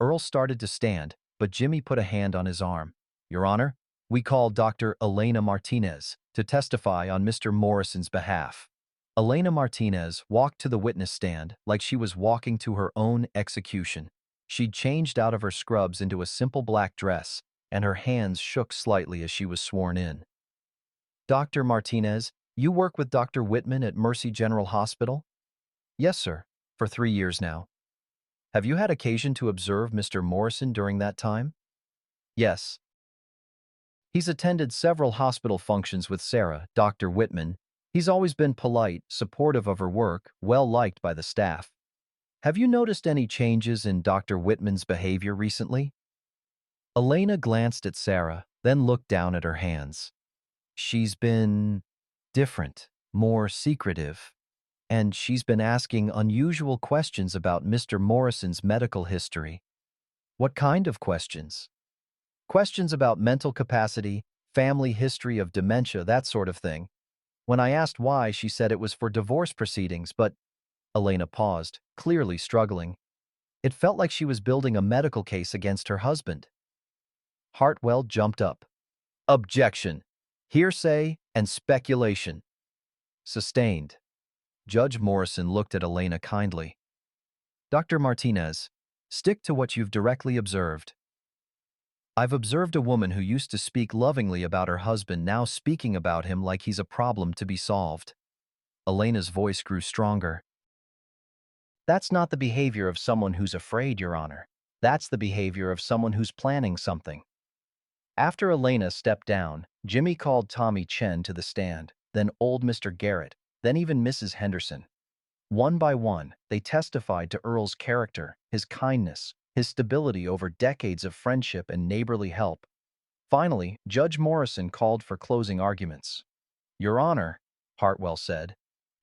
Earl started to stand, but Jimmy put a hand on his arm. Your Honor, we call Dr. Elena Martinez to testify on Mr. Morrison's behalf. Elena Martinez walked to the witness stand like she was walking to her own execution. She'd changed out of her scrubs into a simple black dress, and her hands shook slightly as she was sworn in. Dr. Martinez, you work with Dr. Whitman at Mercy General Hospital? Yes, sir, for 3 years now. Have you had occasion to observe Mr. Morrison during that time? Yes. He's attended several hospital functions with Sarah, Dr. Whitman. He's always been polite, supportive of her work, well-liked by the staff. Have you noticed any changes in Dr. Whitman's behavior recently? Elena glanced at Sarah, then looked down at her hands. She's been different, more secretive, and she's been asking unusual questions about Mr. Morrison's medical history. What kind of questions? Questions about mental capacity, family history of dementia, that sort of thing. When I asked why, she said it was for divorce proceedings, but Elena paused, clearly struggling. It felt like she was building a medical case against her husband. Hartwell jumped up. Objection. Hearsay and speculation. Sustained. Judge Morrison looked at Elena kindly. Dr. Martinez, stick to what you've directly observed. I've observed a woman who used to speak lovingly about her husband now speaking about him like he's a problem to be solved. Elena's voice grew stronger. That's not the behavior of someone who's afraid, Your Honor. That's the behavior of someone who's planning something. After Elena stepped down, Jimmy called Tommy Chen to the stand, then old Mr. Garrett, then even Mrs. Henderson. One by one, they testified to Earl's character, his kindness, his stability over decades of friendship and neighborly help. Finally, Judge Morrison called for closing arguments. Your Honor, Hartwell said,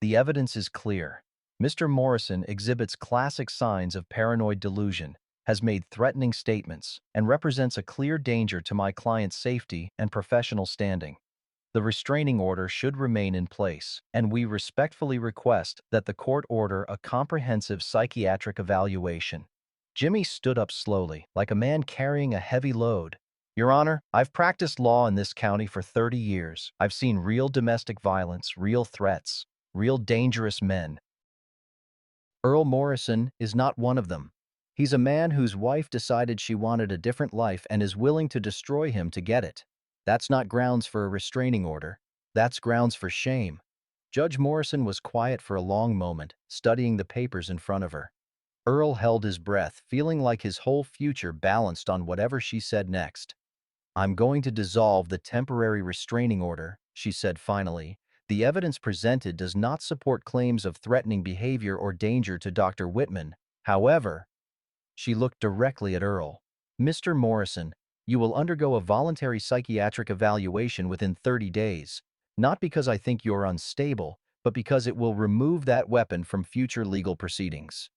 the evidence is clear. Mr. Morrison exhibits classic signs of paranoid delusion, has made threatening statements, and represents a clear danger to my client's safety and professional standing. The restraining order should remain in place, and we respectfully request that the court order a comprehensive psychiatric evaluation. Jimmy stood up slowly, like a man carrying a heavy load. Your Honor, I've practiced law in this county for 30 years. I've seen real domestic violence, real threats, real dangerous men. Earl Morrison is not one of them. He's a man whose wife decided she wanted a different life and is willing to destroy him to get it. That's not grounds for a restraining order. That's grounds for shame. Judge Morrison was quiet for a long moment, studying the papers in front of her. Earl held his breath, feeling like his whole future balanced on whatever she said next. I'm going to dissolve the temporary restraining order, she said finally. The evidence presented does not support claims of threatening behavior or danger to Dr. Whitman. However, she looked directly at Earl. Mr. Morrison, you will undergo a voluntary psychiatric evaluation within 30 days, not because I think you're unstable, but because it will remove that weapon from future legal proceedings.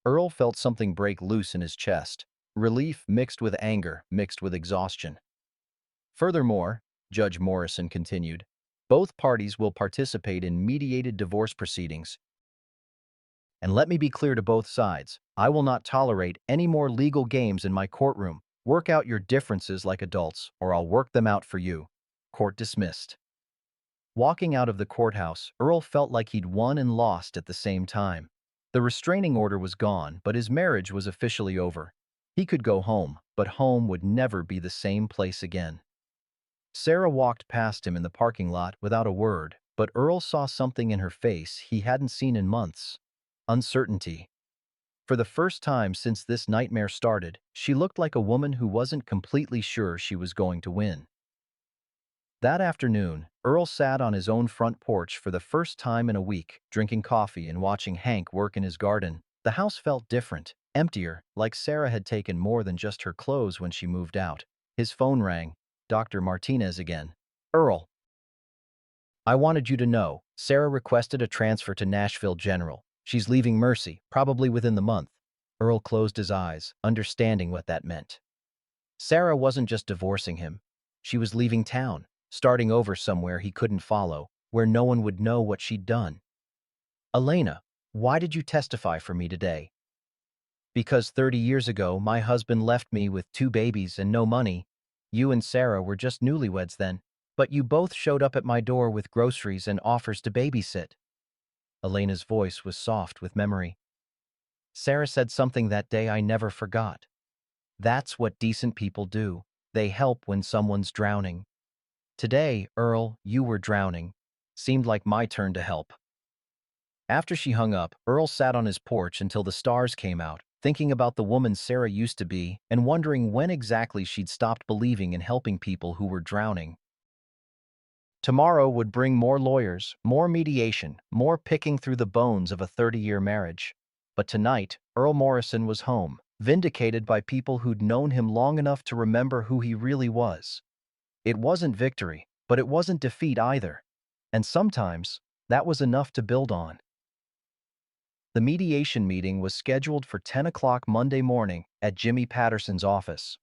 Earl felt something break loose in his chest, relief mixed with anger, mixed with exhaustion. Furthermore, Judge Morrison continued, both parties will participate in mediated divorce proceedings. And let me be clear to both sides, I will not tolerate any more legal games in my courtroom. Work out your differences like adults, or I'll work them out for you. Court dismissed. Walking out of the courthouse, Earl felt like he'd won and lost at the same time. The restraining order was gone, but his marriage was officially over. He could go home, but home would never be the same place again. Sarah walked past him in the parking lot without a word, but Earl saw something in her face he hadn't seen in months. uncertainty. For the first time since this nightmare started, she looked like a woman who wasn't completely sure she was going to win. That afternoon, Earl sat on his own front porch for the first time in a week, drinking coffee and watching Hank work in his garden. The house felt different, emptier, like Sarah had taken more than just her clothes when she moved out. His phone rang. Dr. Martinez again. Earl, I wanted you to know, Sarah requested a transfer to Nashville General. She's leaving Mercy, probably within the month. Earl closed his eyes, understanding what that meant. Sarah wasn't just divorcing him. She was leaving town, starting over somewhere he couldn't follow, where no one would know what she'd done. Elena, why did you testify for me today? Because 30 years ago, my husband left me with 2 babies and no money. You and Sarah were just newlyweds then, but you both showed up at my door with groceries and offers to babysit. Elena's voice was soft with memory. Sarah said something that day I never forgot. That's what decent people do. They help when someone's drowning. Today, Earl, you were drowning. Seemed like my turn to help. After she hung up, Earl sat on his porch until the stars came out, thinking about the woman Sarah used to be and wondering when exactly she'd stopped believing in helping people who were drowning. Tomorrow would bring more lawyers, more mediation, more picking through the bones of a 30-year marriage. But tonight, Earl Morrison was home, vindicated by people who'd known him long enough to remember who he really was. It wasn't victory, but it wasn't defeat either. And sometimes, that was enough to build on. The mediation meeting was scheduled for 10 o'clock Monday morning at Jimmy Patterson's office.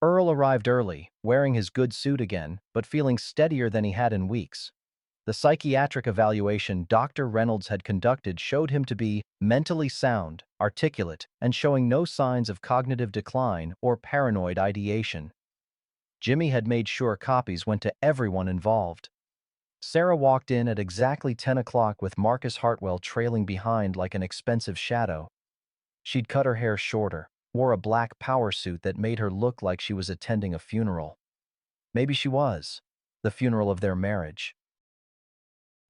Earl arrived early, wearing his good suit again, but feeling steadier than he had in weeks. The psychiatric evaluation Dr. Reynolds had conducted showed him to be mentally sound, articulate, and showing no signs of cognitive decline or paranoid ideation. Jimmy had made sure copies went to everyone involved. Sarah walked in at exactly 10 o'clock with Marcus Hartwell trailing behind like an expensive shadow. She'd cut her hair shorter, wore a black power suit that made her look like she was attending a funeral. Maybe she was. The funeral of their marriage.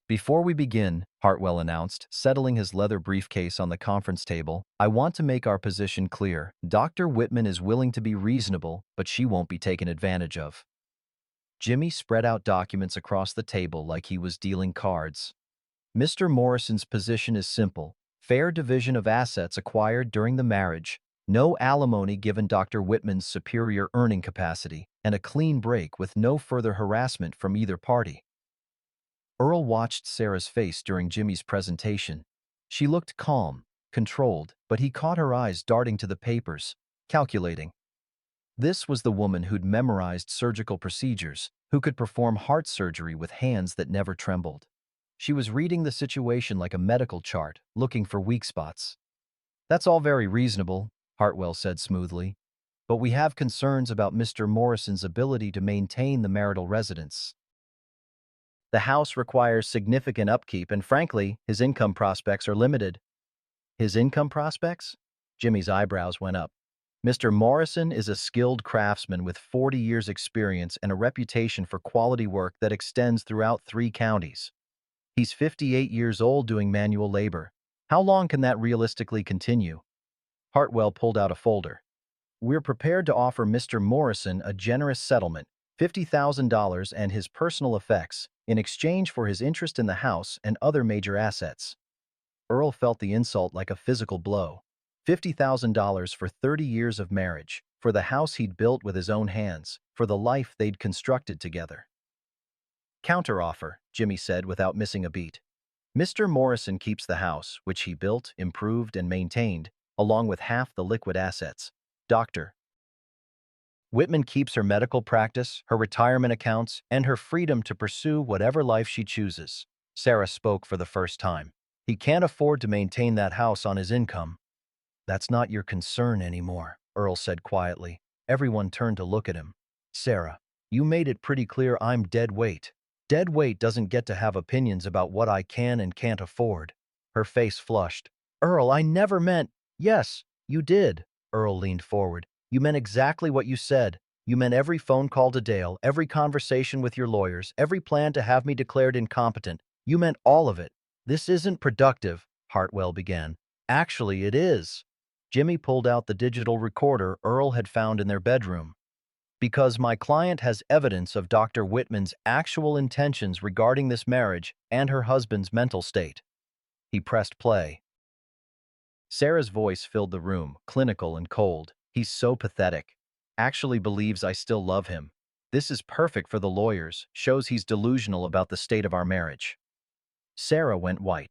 Before we begin, Hartwell announced, settling his leather briefcase on the conference table, I want to make our position clear. Dr. Whitman is willing to be reasonable, but she won't be taken advantage of. Jimmy spread out documents across the table like he was dealing cards. Mr. Morrison's position is simple. Fair division of assets acquired during the marriage, no alimony given Dr. Whitman's superior earning capacity, and a clean break with no further harassment from either party. Earl watched Sarah's face during Jimmy's presentation. She looked calm, controlled, but he caught her eyes darting to the papers, calculating. This was the woman who'd memorized surgical procedures, who could perform heart surgery with hands that never trembled. She was reading the situation like a medical chart, looking for weak spots. That's all very reasonable, Hartwell said smoothly, but we have concerns about Mr. Morrison's ability to maintain the marital residence. The house requires significant upkeep and frankly, his income prospects are limited. His income prospects? Jimmy's eyebrows went up. Mr. Morrison is a skilled craftsman with 40 years' experience and a reputation for quality work that extends throughout 3 counties. He's 58 years old doing manual labor. How long can that realistically continue? Hartwell pulled out a folder. We're prepared to offer Mr. Morrison a generous settlement, $50,000 and his personal effects, in exchange for his interest in the house and other major assets. Earl felt the insult like a physical blow. $50,000 for 30 years of marriage, for the house he'd built with his own hands, for the life they'd constructed together. Counteroffer, Jimmy said without missing a beat. Mr. Morrison keeps the house, which he built, improved, and maintained, along with half the liquid assets. Dr. Whitman keeps her medical practice, her retirement accounts, and her freedom to pursue whatever life she chooses. Sarah spoke for the first time. He can't afford to maintain that house on his income. That's not your concern anymore, Earl said quietly. Everyone turned to look at him. Sarah, you made it pretty clear I'm dead weight. Dead weight doesn't get to have opinions about what I can and can't afford. Her face flushed. Earl, I never meant… Yes, you did. Earl leaned forward. You meant exactly what you said. You meant every phone call to Dale, every conversation with your lawyers, every plan to have me declared incompetent. You meant all of it. This isn't productive. Hartwell began. Actually, it is. Jimmy pulled out the digital recorder Earl had found in their bedroom. Because my client has evidence of Dr. Whitman's actual intentions regarding this marriage and her husband's mental state. He pressed play. Sarah's voice filled the room, clinical and cold. He's so pathetic. Actually believes I still love him. This is perfect for the lawyers, shows he's delusional about the state of our marriage. Sarah went white.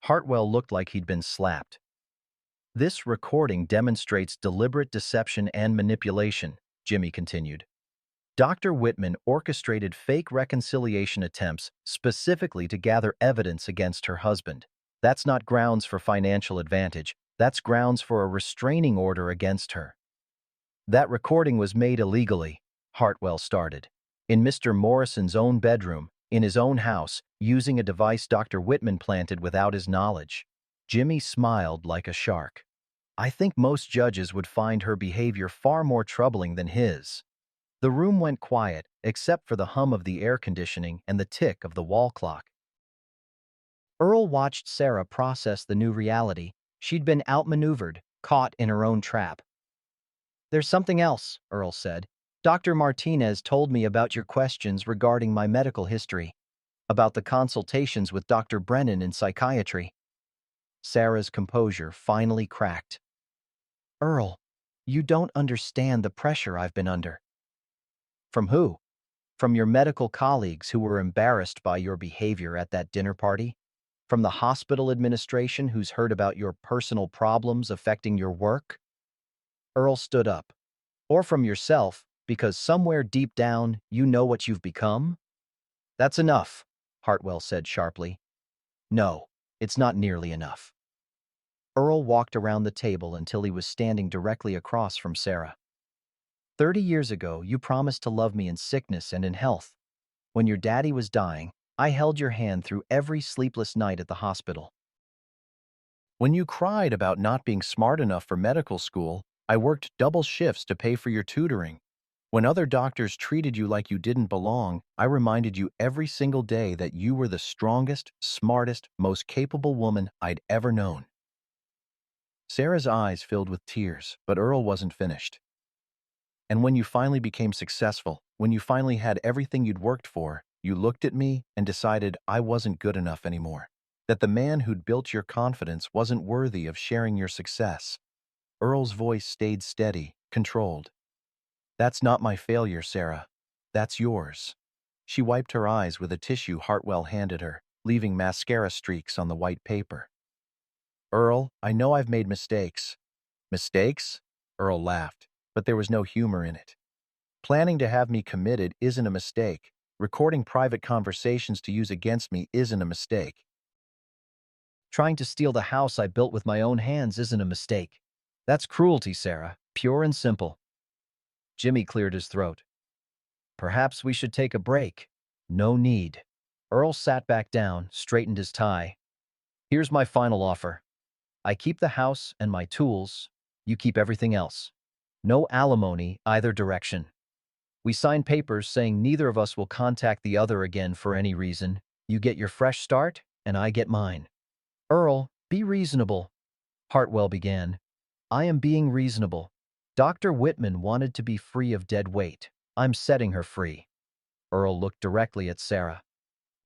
Hartwell looked like he'd been slapped. This recording demonstrates deliberate deception and manipulation, Jimmy continued. Dr. Whitman orchestrated fake reconciliation attempts specifically to gather evidence against her husband. That's not grounds for financial advantage. That's grounds for a restraining order against her. That recording was made illegally, Hartwell started. In Mr. Morrison's own bedroom, in his own house, using a device Dr. Whitman planted without his knowledge. Jimmy smiled like a shark. I think most judges would find her behavior far more troubling than his. The room went quiet, except for the hum of the air conditioning and the tick of the wall clock. Earl watched Sarah process the new reality. She'd been outmaneuvered, caught in her own trap. There's something else, Earl said. Dr. Martinez told me about your questions regarding my medical history, about the consultations with Dr. Brennan in psychiatry. Sarah's composure finally cracked. Earl, you don't understand the pressure I've been under. From who? From your medical colleagues who were embarrassed by your behavior at that dinner party? From the hospital administration who's heard about your personal problems affecting your work? Earl stood up. Or from yourself, because somewhere deep down you know what you've become? That's enough, Hartwell said sharply. No, it's not nearly enough. Earl walked around the table until he was standing directly across from Sarah. 30 years ago, you promised to love me in sickness and in health. When your daddy was dying, I held your hand through every sleepless night at the hospital. When you cried about not being smart enough for medical school, I worked double shifts to pay for your tutoring. When other doctors treated you like you didn't belong, I reminded you every single day that you were the strongest, smartest, most capable woman I'd ever known. Sarah's eyes filled with tears, but Earl wasn't finished. And when you finally became successful, when you finally had everything you'd worked for, you looked at me and decided I wasn't good enough anymore. That the man who'd built your confidence wasn't worthy of sharing your success. Earl's voice stayed steady, controlled. That's not my failure, Sarah. That's yours. She wiped her eyes with a tissue Hartwell handed her, leaving mascara streaks on the white paper. Earl, I know I've made mistakes. Mistakes? Earl laughed, but there was no humor in it. Planning to have me committed isn't a mistake. Recording private conversations to use against me isn't a mistake. Trying to steal the house I built with my own hands isn't a mistake. That's cruelty, Sarah, pure and simple. Jimmy cleared his throat. Perhaps we should take a break. No need. Earl sat back down, straightened his tie. Here's my final offer. I keep the house and my tools. You keep everything else. No alimony either direction. We sign papers saying neither of us will contact the other again for any reason. You get your fresh start, and I get mine. Earl, be reasonable, Hartwell began. I am being reasonable. Dr. Whitman wanted to be free of dead weight. I'm setting her free. Earl looked directly at Sarah.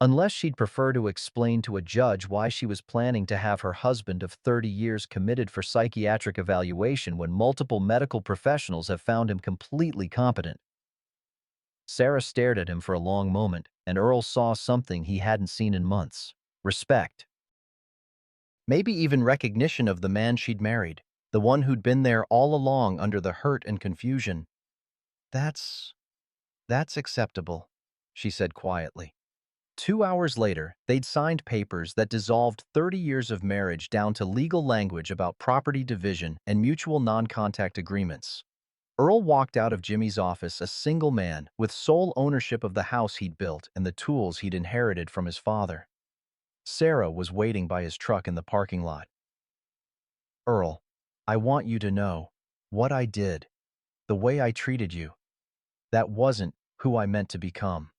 Unless she'd prefer to explain to a judge why she was planning to have her husband of 30 years committed for psychiatric evaluation when multiple medical professionals have found him completely competent. Sarah stared at him for a long moment, and Earl saw something he hadn't seen in months. Respect. Maybe even recognition of the man she'd married, the one who'd been there all along under the hurt and confusion. That's acceptable, she said quietly. 2 hours later, they'd signed papers that dissolved 30 years of marriage down to legal language about property division and mutual non-contact agreements. Earl walked out of Jimmy's office a single man with sole ownership of the house he'd built and the tools he'd inherited from his father. Sarah was waiting by his truck in the parking lot. Earl, I want you to know what I did, the way I treated you. That wasn't who I meant to become.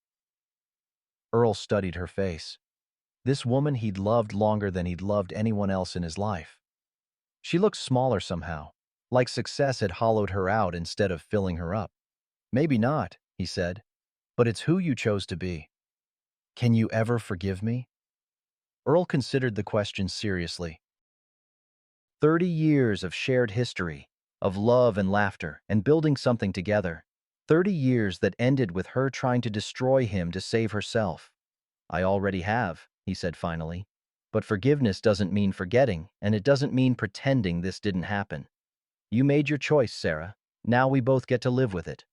Earl studied her face. This woman he'd loved longer than he'd loved anyone else in his life. She looked smaller somehow, like success had hollowed her out instead of filling her up. Maybe not, he said, but it's who you chose to be. Can you ever forgive me? Earl considered the question seriously. 30 years of shared history, of love and laughter, and building something together. 30 years that ended with her trying to destroy him to save herself. I already have, he said finally. But forgiveness doesn't mean forgetting, and it doesn't mean pretending this didn't happen. You made your choice, Sarah. Now we both get to live with it.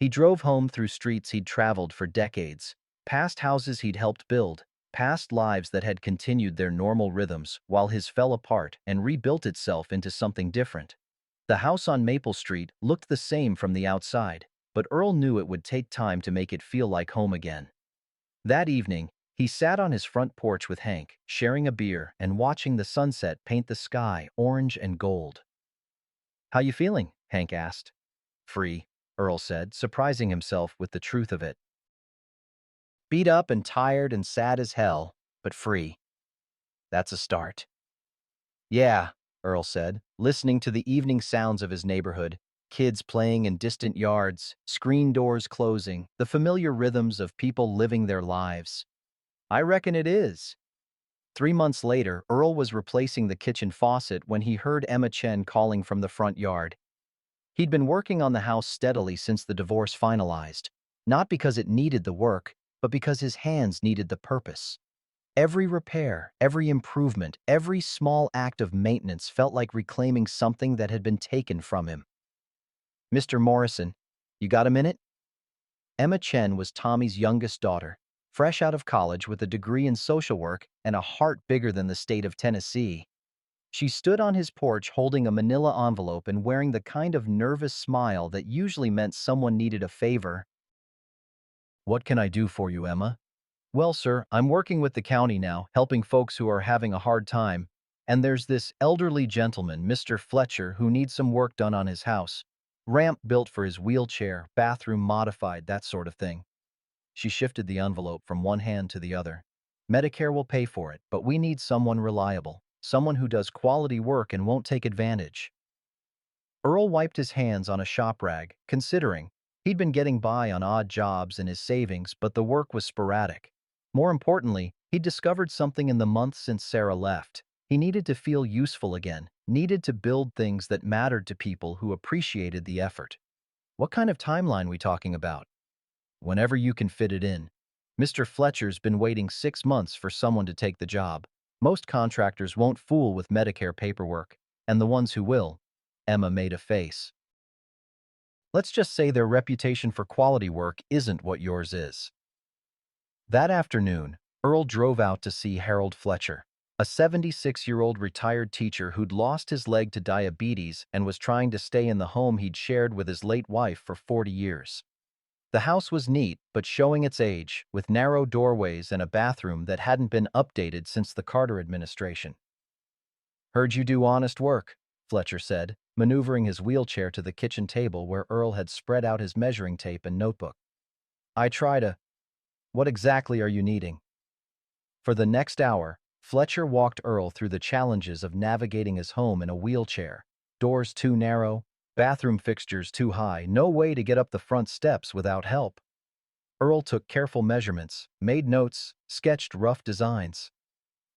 He drove home through streets he'd traveled for decades, past houses he'd helped build, past lives that had continued their normal rhythms while his fell apart and rebuilt itself into something different. The house on Maple Street looked the same from the outside, but Earl knew it would take time to make it feel like home again. That evening, he sat on his front porch with Hank, sharing a beer and watching the sunset paint the sky orange and gold. "How you feeling?" Hank asked. "Free," Earl said, surprising himself with the truth of it. "Beat up and tired and sad as hell, but free. That's a start." "Yeah," Earl said, listening to the evening sounds of his neighborhood, kids playing in distant yards, screen doors closing, the familiar rhythms of people living their lives. "I reckon it is." 3 months later, Earl was replacing the kitchen faucet when he heard Emma Chen calling from the front yard. He'd been working on the house steadily since the divorce finalized, not because it needed the work, but because his hands needed the purpose. Every repair, every improvement, every small act of maintenance felt like reclaiming something that had been taken from him. "Mr. Morrison, you got a minute?" Emma Chen was Tommy's youngest daughter, fresh out of college with a degree in social work and a heart bigger than the state of Tennessee. She stood on his porch holding a manila envelope and wearing the kind of nervous smile that usually meant someone needed a favor. "What can I do for you, Emma?" "Well, sir, I'm working with the county now, helping folks who are having a hard time. And there's this elderly gentleman, Mr. Fletcher, who needs some work done on his house. Ramp built for his wheelchair, bathroom modified, that sort of thing." She shifted the envelope from one hand to the other. "Medicare will pay for it, but we need someone reliable, someone who does quality work and won't take advantage." Earl wiped his hands on a shop rag, considering. He'd been getting by on odd jobs and his savings, but the work was sporadic. More importantly, he'd discovered something in the months since Sarah left. He needed to feel useful again, needed to build things that mattered to people who appreciated the effort. "What kind of timeline we talking about?" "Whenever you can fit it in. Mr. Fletcher's been waiting 6 months for someone to take the job. Most contractors won't fool with Medicare paperwork, and the ones who will." Emma made a face. "Let's just say their reputation for quality work isn't what yours is." That afternoon, Earl drove out to see Harold Fletcher, a 76-year-old retired teacher who'd lost his leg to diabetes and was trying to stay in the home he'd shared with his late wife for 40 years. The house was neat, but showing its age, with narrow doorways and a bathroom that hadn't been updated since the Carter administration. "Heard you do honest work," Fletcher said, maneuvering his wheelchair to the kitchen table where Earl had spread out his measuring tape and notebook. "I try to. What exactly are you needing?" For the next hour, Fletcher walked Earl through the challenges of navigating his home in a wheelchair. Doors too narrow, bathroom fixtures too high, no way to get up the front steps without help. Earl took careful measurements, made notes, sketched rough designs.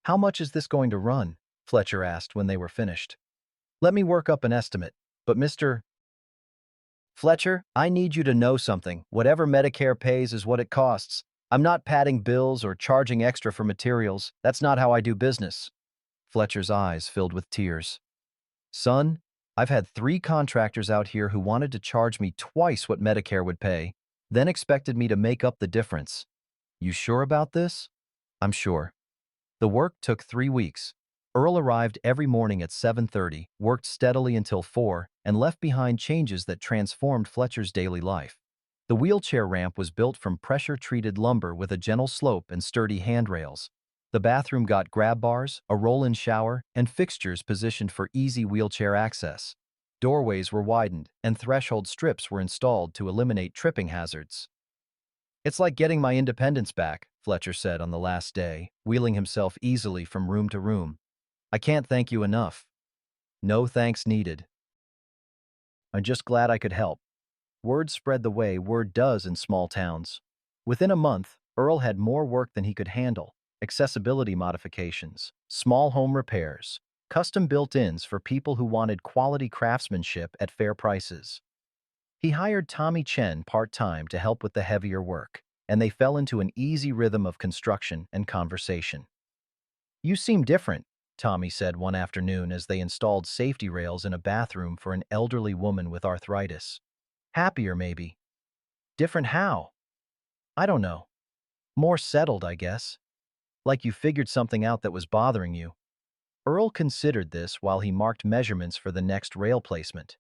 "How much is this going to run?" Fletcher asked when they were finished. "Let me work up an estimate. But Mr. Fletcher, I need you to know something. Whatever Medicare pays is what it costs. I'm not padding bills or charging extra for materials. That's not how I do business." Fletcher's eyes filled with tears. "Son, I've had 3 contractors out here who wanted to charge me twice what Medicare would pay, then expected me to make up the difference. You sure about this?" "I'm sure." The work took 3 weeks. Earl arrived every morning at 7:30, worked steadily until 4, and left behind changes that transformed Fletcher's daily life. The wheelchair ramp was built from pressure-treated lumber with a gentle slope and sturdy handrails. The bathroom got grab bars, a roll-in shower, and fixtures positioned for easy wheelchair access. Doorways were widened, and threshold strips were installed to eliminate tripping hazards. It's like getting my independence back, Fletcher said on the last day, wheeling himself easily from room to room. I can't thank you enough. No thanks needed. I'm just glad I could help. Word spread the way word does in small towns. Within a month, Earl had more work than he could handle: accessibility modifications, small home repairs, custom built-ins for people who wanted quality craftsmanship at fair prices. He hired Tommy Chen part-time to help with the heavier work, and they fell into an easy rhythm of construction and conversation. You seem different, Tommy said one afternoon as they installed safety rails in a bathroom for an elderly woman with arthritis. Happier, maybe. Different how? I don't know. More settled, I guess. Like you figured something out that was bothering you. Earl considered this while he marked measurements for the next rail placement.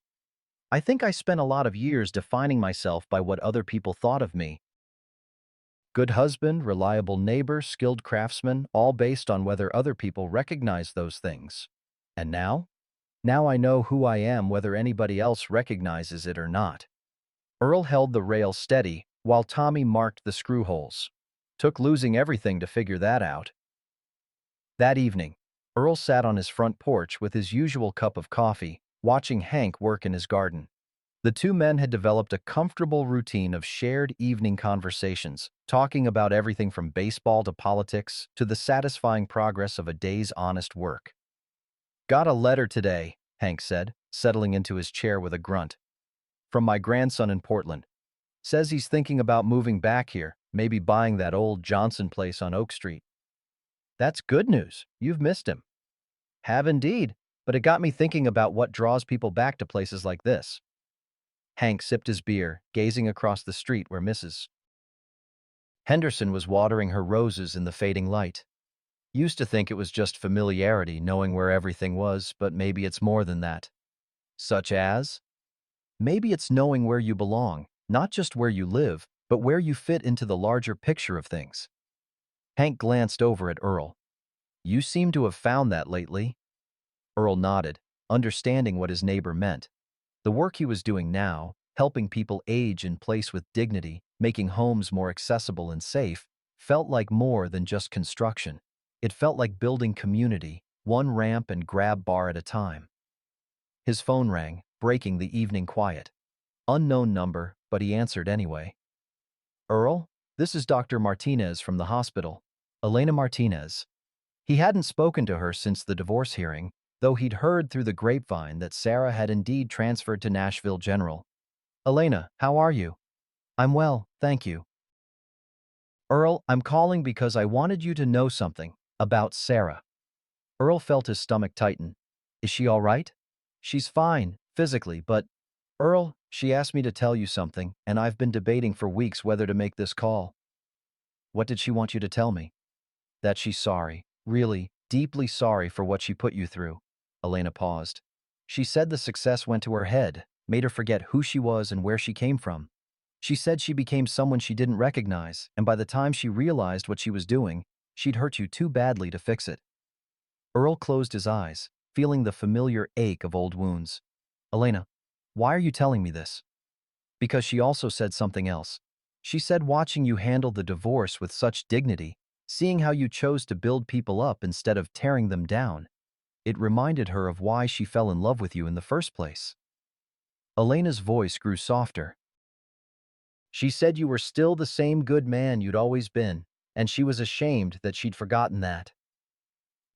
I think I spent a lot of years defining myself by what other people thought of me. Good husband, reliable neighbor, skilled craftsman, all based on whether other people recognize those things. And now? Now I know who I am whether anybody else recognizes it or not. Earl held the rail steady while Tommy marked the screw holes. Took losing everything to figure that out. That evening, Earl sat on his front porch with his usual cup of coffee, watching Hank work in his garden. The two men had developed a comfortable routine of shared evening conversations, talking about everything from baseball to politics to the satisfying progress of a day's honest work. Got a letter today, Hank said, settling into his chair with a grunt. From my grandson in Portland. Says he's thinking about moving back here, maybe buying that old Johnson place on Oak Street. That's good news. You've missed him. Have indeed, but it got me thinking about what draws people back to places like this. Hank sipped his beer, gazing across the street where Mrs. Henderson was watering her roses in the fading light. Used to think it was just familiarity, knowing where everything was, but maybe it's more than that. Such as? Maybe it's knowing where you belong, not just where you live, but where you fit into the larger picture of things. Hank glanced over at Earl. You seem to have found that lately. Earl nodded, understanding what his neighbor meant. The work he was doing now, helping people age in place with dignity, making homes more accessible and safe, felt like more than just construction. It felt like building community, one ramp and grab bar at a time. His phone rang, breaking the evening quiet. Unknown number, but he answered anyway. Earl, this is Dr. Martinez from the hospital. Elena Martinez. He hadn't spoken to her since the divorce hearing, though he'd heard through the grapevine that Sarah had indeed transferred to Nashville General. Elena, how are you? I'm well, thank you. Earl, I'm calling because I wanted you to know something about Sarah. Earl felt his stomach tighten. Is she all right? She's fine, physically, but Earl, she asked me to tell you something, and I've been debating for weeks whether to make this call. What did she want you to tell me? That she's sorry, really, deeply sorry for what she put you through. Elena paused. She said the success went to her head, made her forget who she was and where she came from. She said she became someone she didn't recognize, and by the time she realized what she was doing, she'd hurt you too badly to fix it. Earl closed his eyes, feeling the familiar ache of old wounds. Elena, why are you telling me this? Because she also said something else. She said watching you handle the divorce with such dignity, seeing how you chose to build people up instead of tearing them down, it reminded her of why she fell in love with you in the first place. Elena's voice grew softer. She said you were still the same good man you'd always been, and she was ashamed that she'd forgotten that.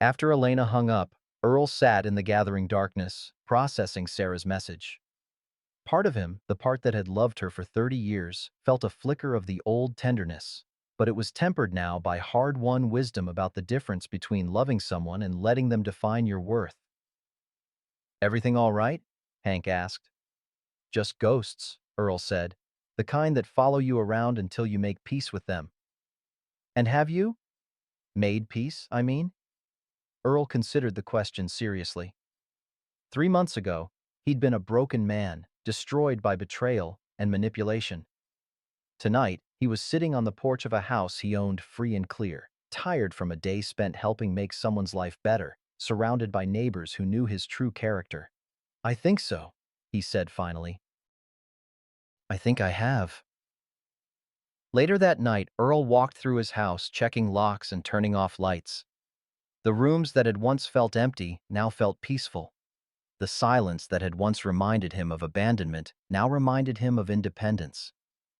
After Elena hung up, Earl sat in the gathering darkness, processing Sarah's message. Part of him, the part that had loved her for 30 years, felt a flicker of the old tenderness, but it was tempered now by hard-won wisdom about the difference between loving someone and letting them define your worth. Everything all right? Hank asked. Just ghosts, Earl said, the kind that follow you around until you make peace with them. And have you? Made peace, I mean? Earl considered the question seriously. 3 months ago, he'd been a broken man, destroyed by betrayal and manipulation. Tonight, he was sitting on the porch of a house he owned free and clear, tired from a day spent helping make someone's life better, surrounded by neighbors who knew his true character. I think so, he said finally. I think I have. Later that night, Earl walked through his house, checking locks and turning off lights. The rooms that had once felt empty now felt peaceful. The silence that had once reminded him of abandonment now reminded him of independence.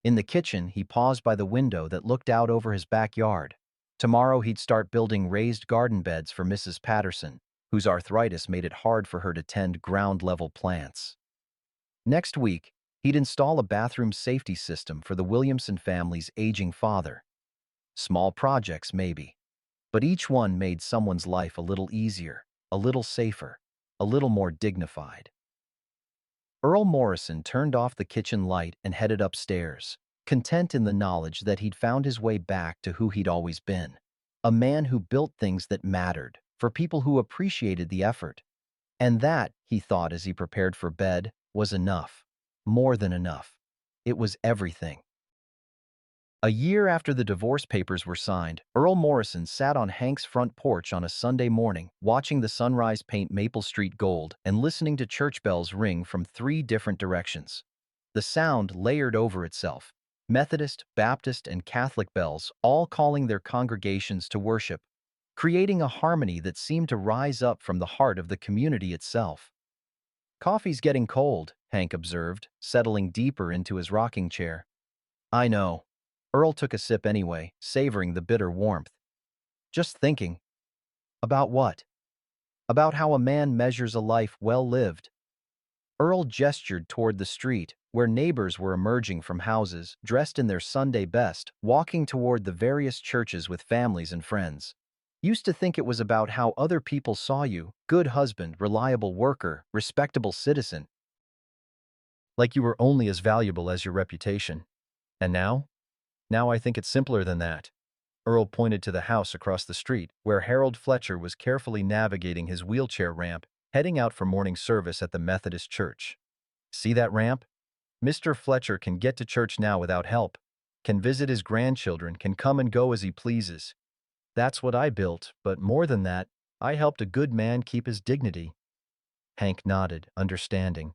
In the kitchen, he paused by the window that looked out over his backyard. Tomorrow he'd start building raised garden beds for Mrs. Patterson, whose arthritis made it hard for her to tend ground-level plants. Next week, he'd install a bathroom safety system for the Williamson family's aging father. Small projects, maybe, but each one made someone's life a little easier, a little safer, a little more dignified. Earl Morrison turned off the kitchen light and headed upstairs, content in the knowledge that he'd found his way back to who he'd always been. A man who built things that mattered, for people who appreciated the effort. And that, he thought as he prepared for bed, was enough. More than enough. It was everything. A year after the divorce papers were signed, Earl Morrison sat on Hank's front porch on a Sunday morning, watching the sunrise paint Maple Street gold and listening to church bells ring from 3 different directions. The sound layered over itself. Methodist, Baptist, and Catholic bells all calling their congregations to worship, creating a harmony that seemed to rise up from the heart of the community itself. "Coffee's getting cold," Hank observed, settling deeper into his rocking chair. "I know." Earl took a sip anyway, savoring the bitter warmth. "Just thinking." "About what?" "About how a man measures a life well lived." Earl gestured toward the street, where neighbors were emerging from houses, dressed in their Sunday best, walking toward the various churches with families and friends. "Used to think it was about how other people saw you, good husband, reliable worker, respectable citizen. Like you were only as valuable as your reputation. And now? Now I think it's simpler than that." Earl pointed to the house across the street, where Harold Fletcher was carefully navigating his wheelchair ramp, heading out for morning service at the Methodist church. "See that ramp? Mr. Fletcher can get to church now without help, can visit his grandchildren, can come and go as he pleases. That's what I built, but more than that, I helped a good man keep his dignity." Hank nodded, understanding.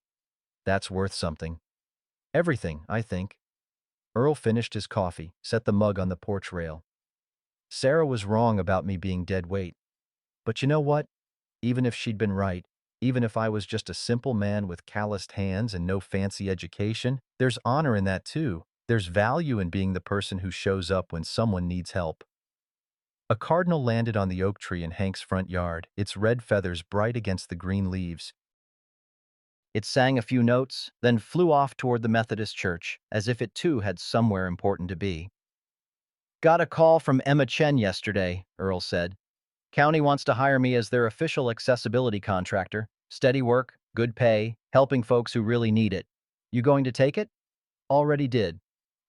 "That's worth something." "Everything, I think." Earl finished his coffee, set the mug on the porch rail. "Sarah was wrong about me being dead weight. But you know what? Even if she'd been right, even if I was just a simple man with calloused hands and no fancy education, there's honor in that too. There's value in being the person who shows up when someone needs help." A cardinal landed on the oak tree in Hank's front yard, its red feathers bright against the green leaves. It sang a few notes, then flew off toward the Methodist church, as if it too had somewhere important to be. "Got a call from Emma Chen yesterday," Earl said. "County wants to hire me as their official accessibility contractor. Steady work, good pay, helping folks who really need it. You going to take it?" "Already did."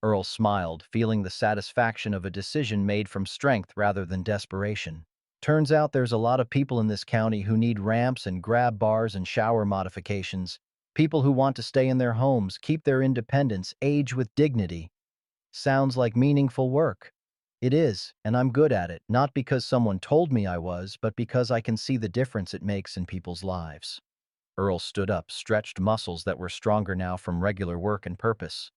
Earl smiled, feeling the satisfaction of a decision made from strength rather than desperation. "Turns out there's a lot of people in this county who need ramps and grab bars and shower modifications. People who want to stay in their homes, keep their independence, age with dignity. Sounds like meaningful work." "It is, and I'm good at it, not because someone told me I was, but because I can see the difference it makes in people's lives." Earl stood up, stretched muscles that were stronger now from regular work and purpose.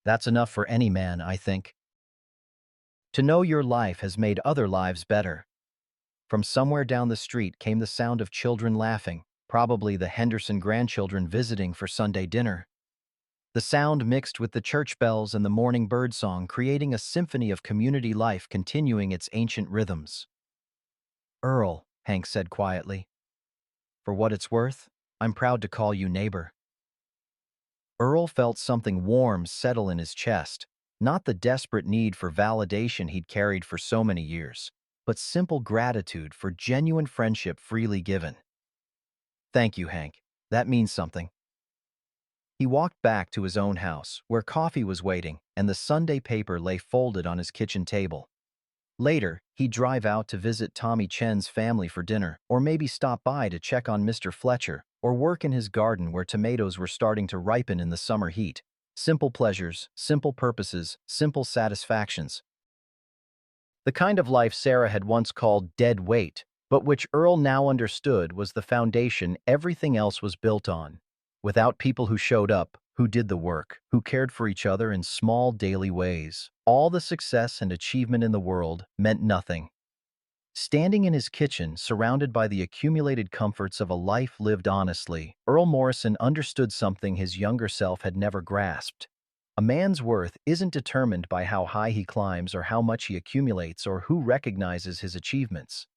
"That's enough for any man, I think. To know your life has made other lives better." From somewhere down the street came the sound of children laughing, probably the Henderson grandchildren visiting for Sunday dinner. The sound mixed with the church bells and the morning birdsong, creating a symphony of community life continuing its ancient rhythms. "Earl," Hank said quietly, "for what it's worth, I'm proud to call you neighbor." Earl felt something warm settle in his chest, not the desperate need for validation he'd carried for so many years, but simple gratitude for genuine friendship freely given. "Thank you, Hank. That means something." He walked back to his own house, where coffee was waiting and the Sunday paper lay folded on his kitchen table. Later, he'd drive out to visit Tommy Chen's family for dinner, or maybe stop by to check on Mr. Fletcher, or work in his garden where tomatoes were starting to ripen in the summer heat. Simple pleasures, simple purposes, simple satisfactions. The kind of life Sarah had once called dead weight, but which Earl now understood was the foundation everything else was built on. Without people who showed up, who did the work, who cared for each other in small daily ways. All the success and achievement in the world meant nothing. Standing in his kitchen, surrounded by the accumulated comforts of a life lived honestly, Earl Morrison understood something his younger self had never grasped. A man's worth isn't determined by how high he climbs or how much he accumulates or who recognizes his achievements.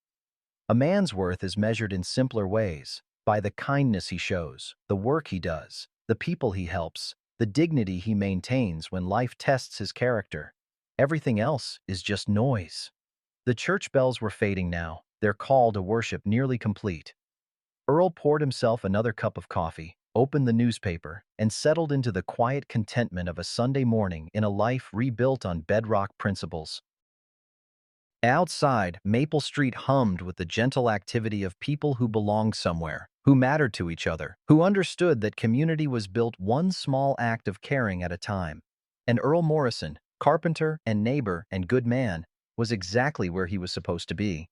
A man's worth is measured in simpler ways, by the kindness he shows, the work he does, the people he helps, the dignity he maintains when life tests his character. Everything else is just noise. The church bells were fading now, their call to worship nearly complete. Earl poured himself another cup of coffee, opened the newspaper, and settled into the quiet contentment of a Sunday morning in a life rebuilt on bedrock principles. Outside, Maple Street hummed with the gentle activity of people who belonged somewhere, who mattered to each other, who understood that community was built one small act of caring at a time. And Earl Morrison, carpenter and neighbor and good man, was exactly where he was supposed to be.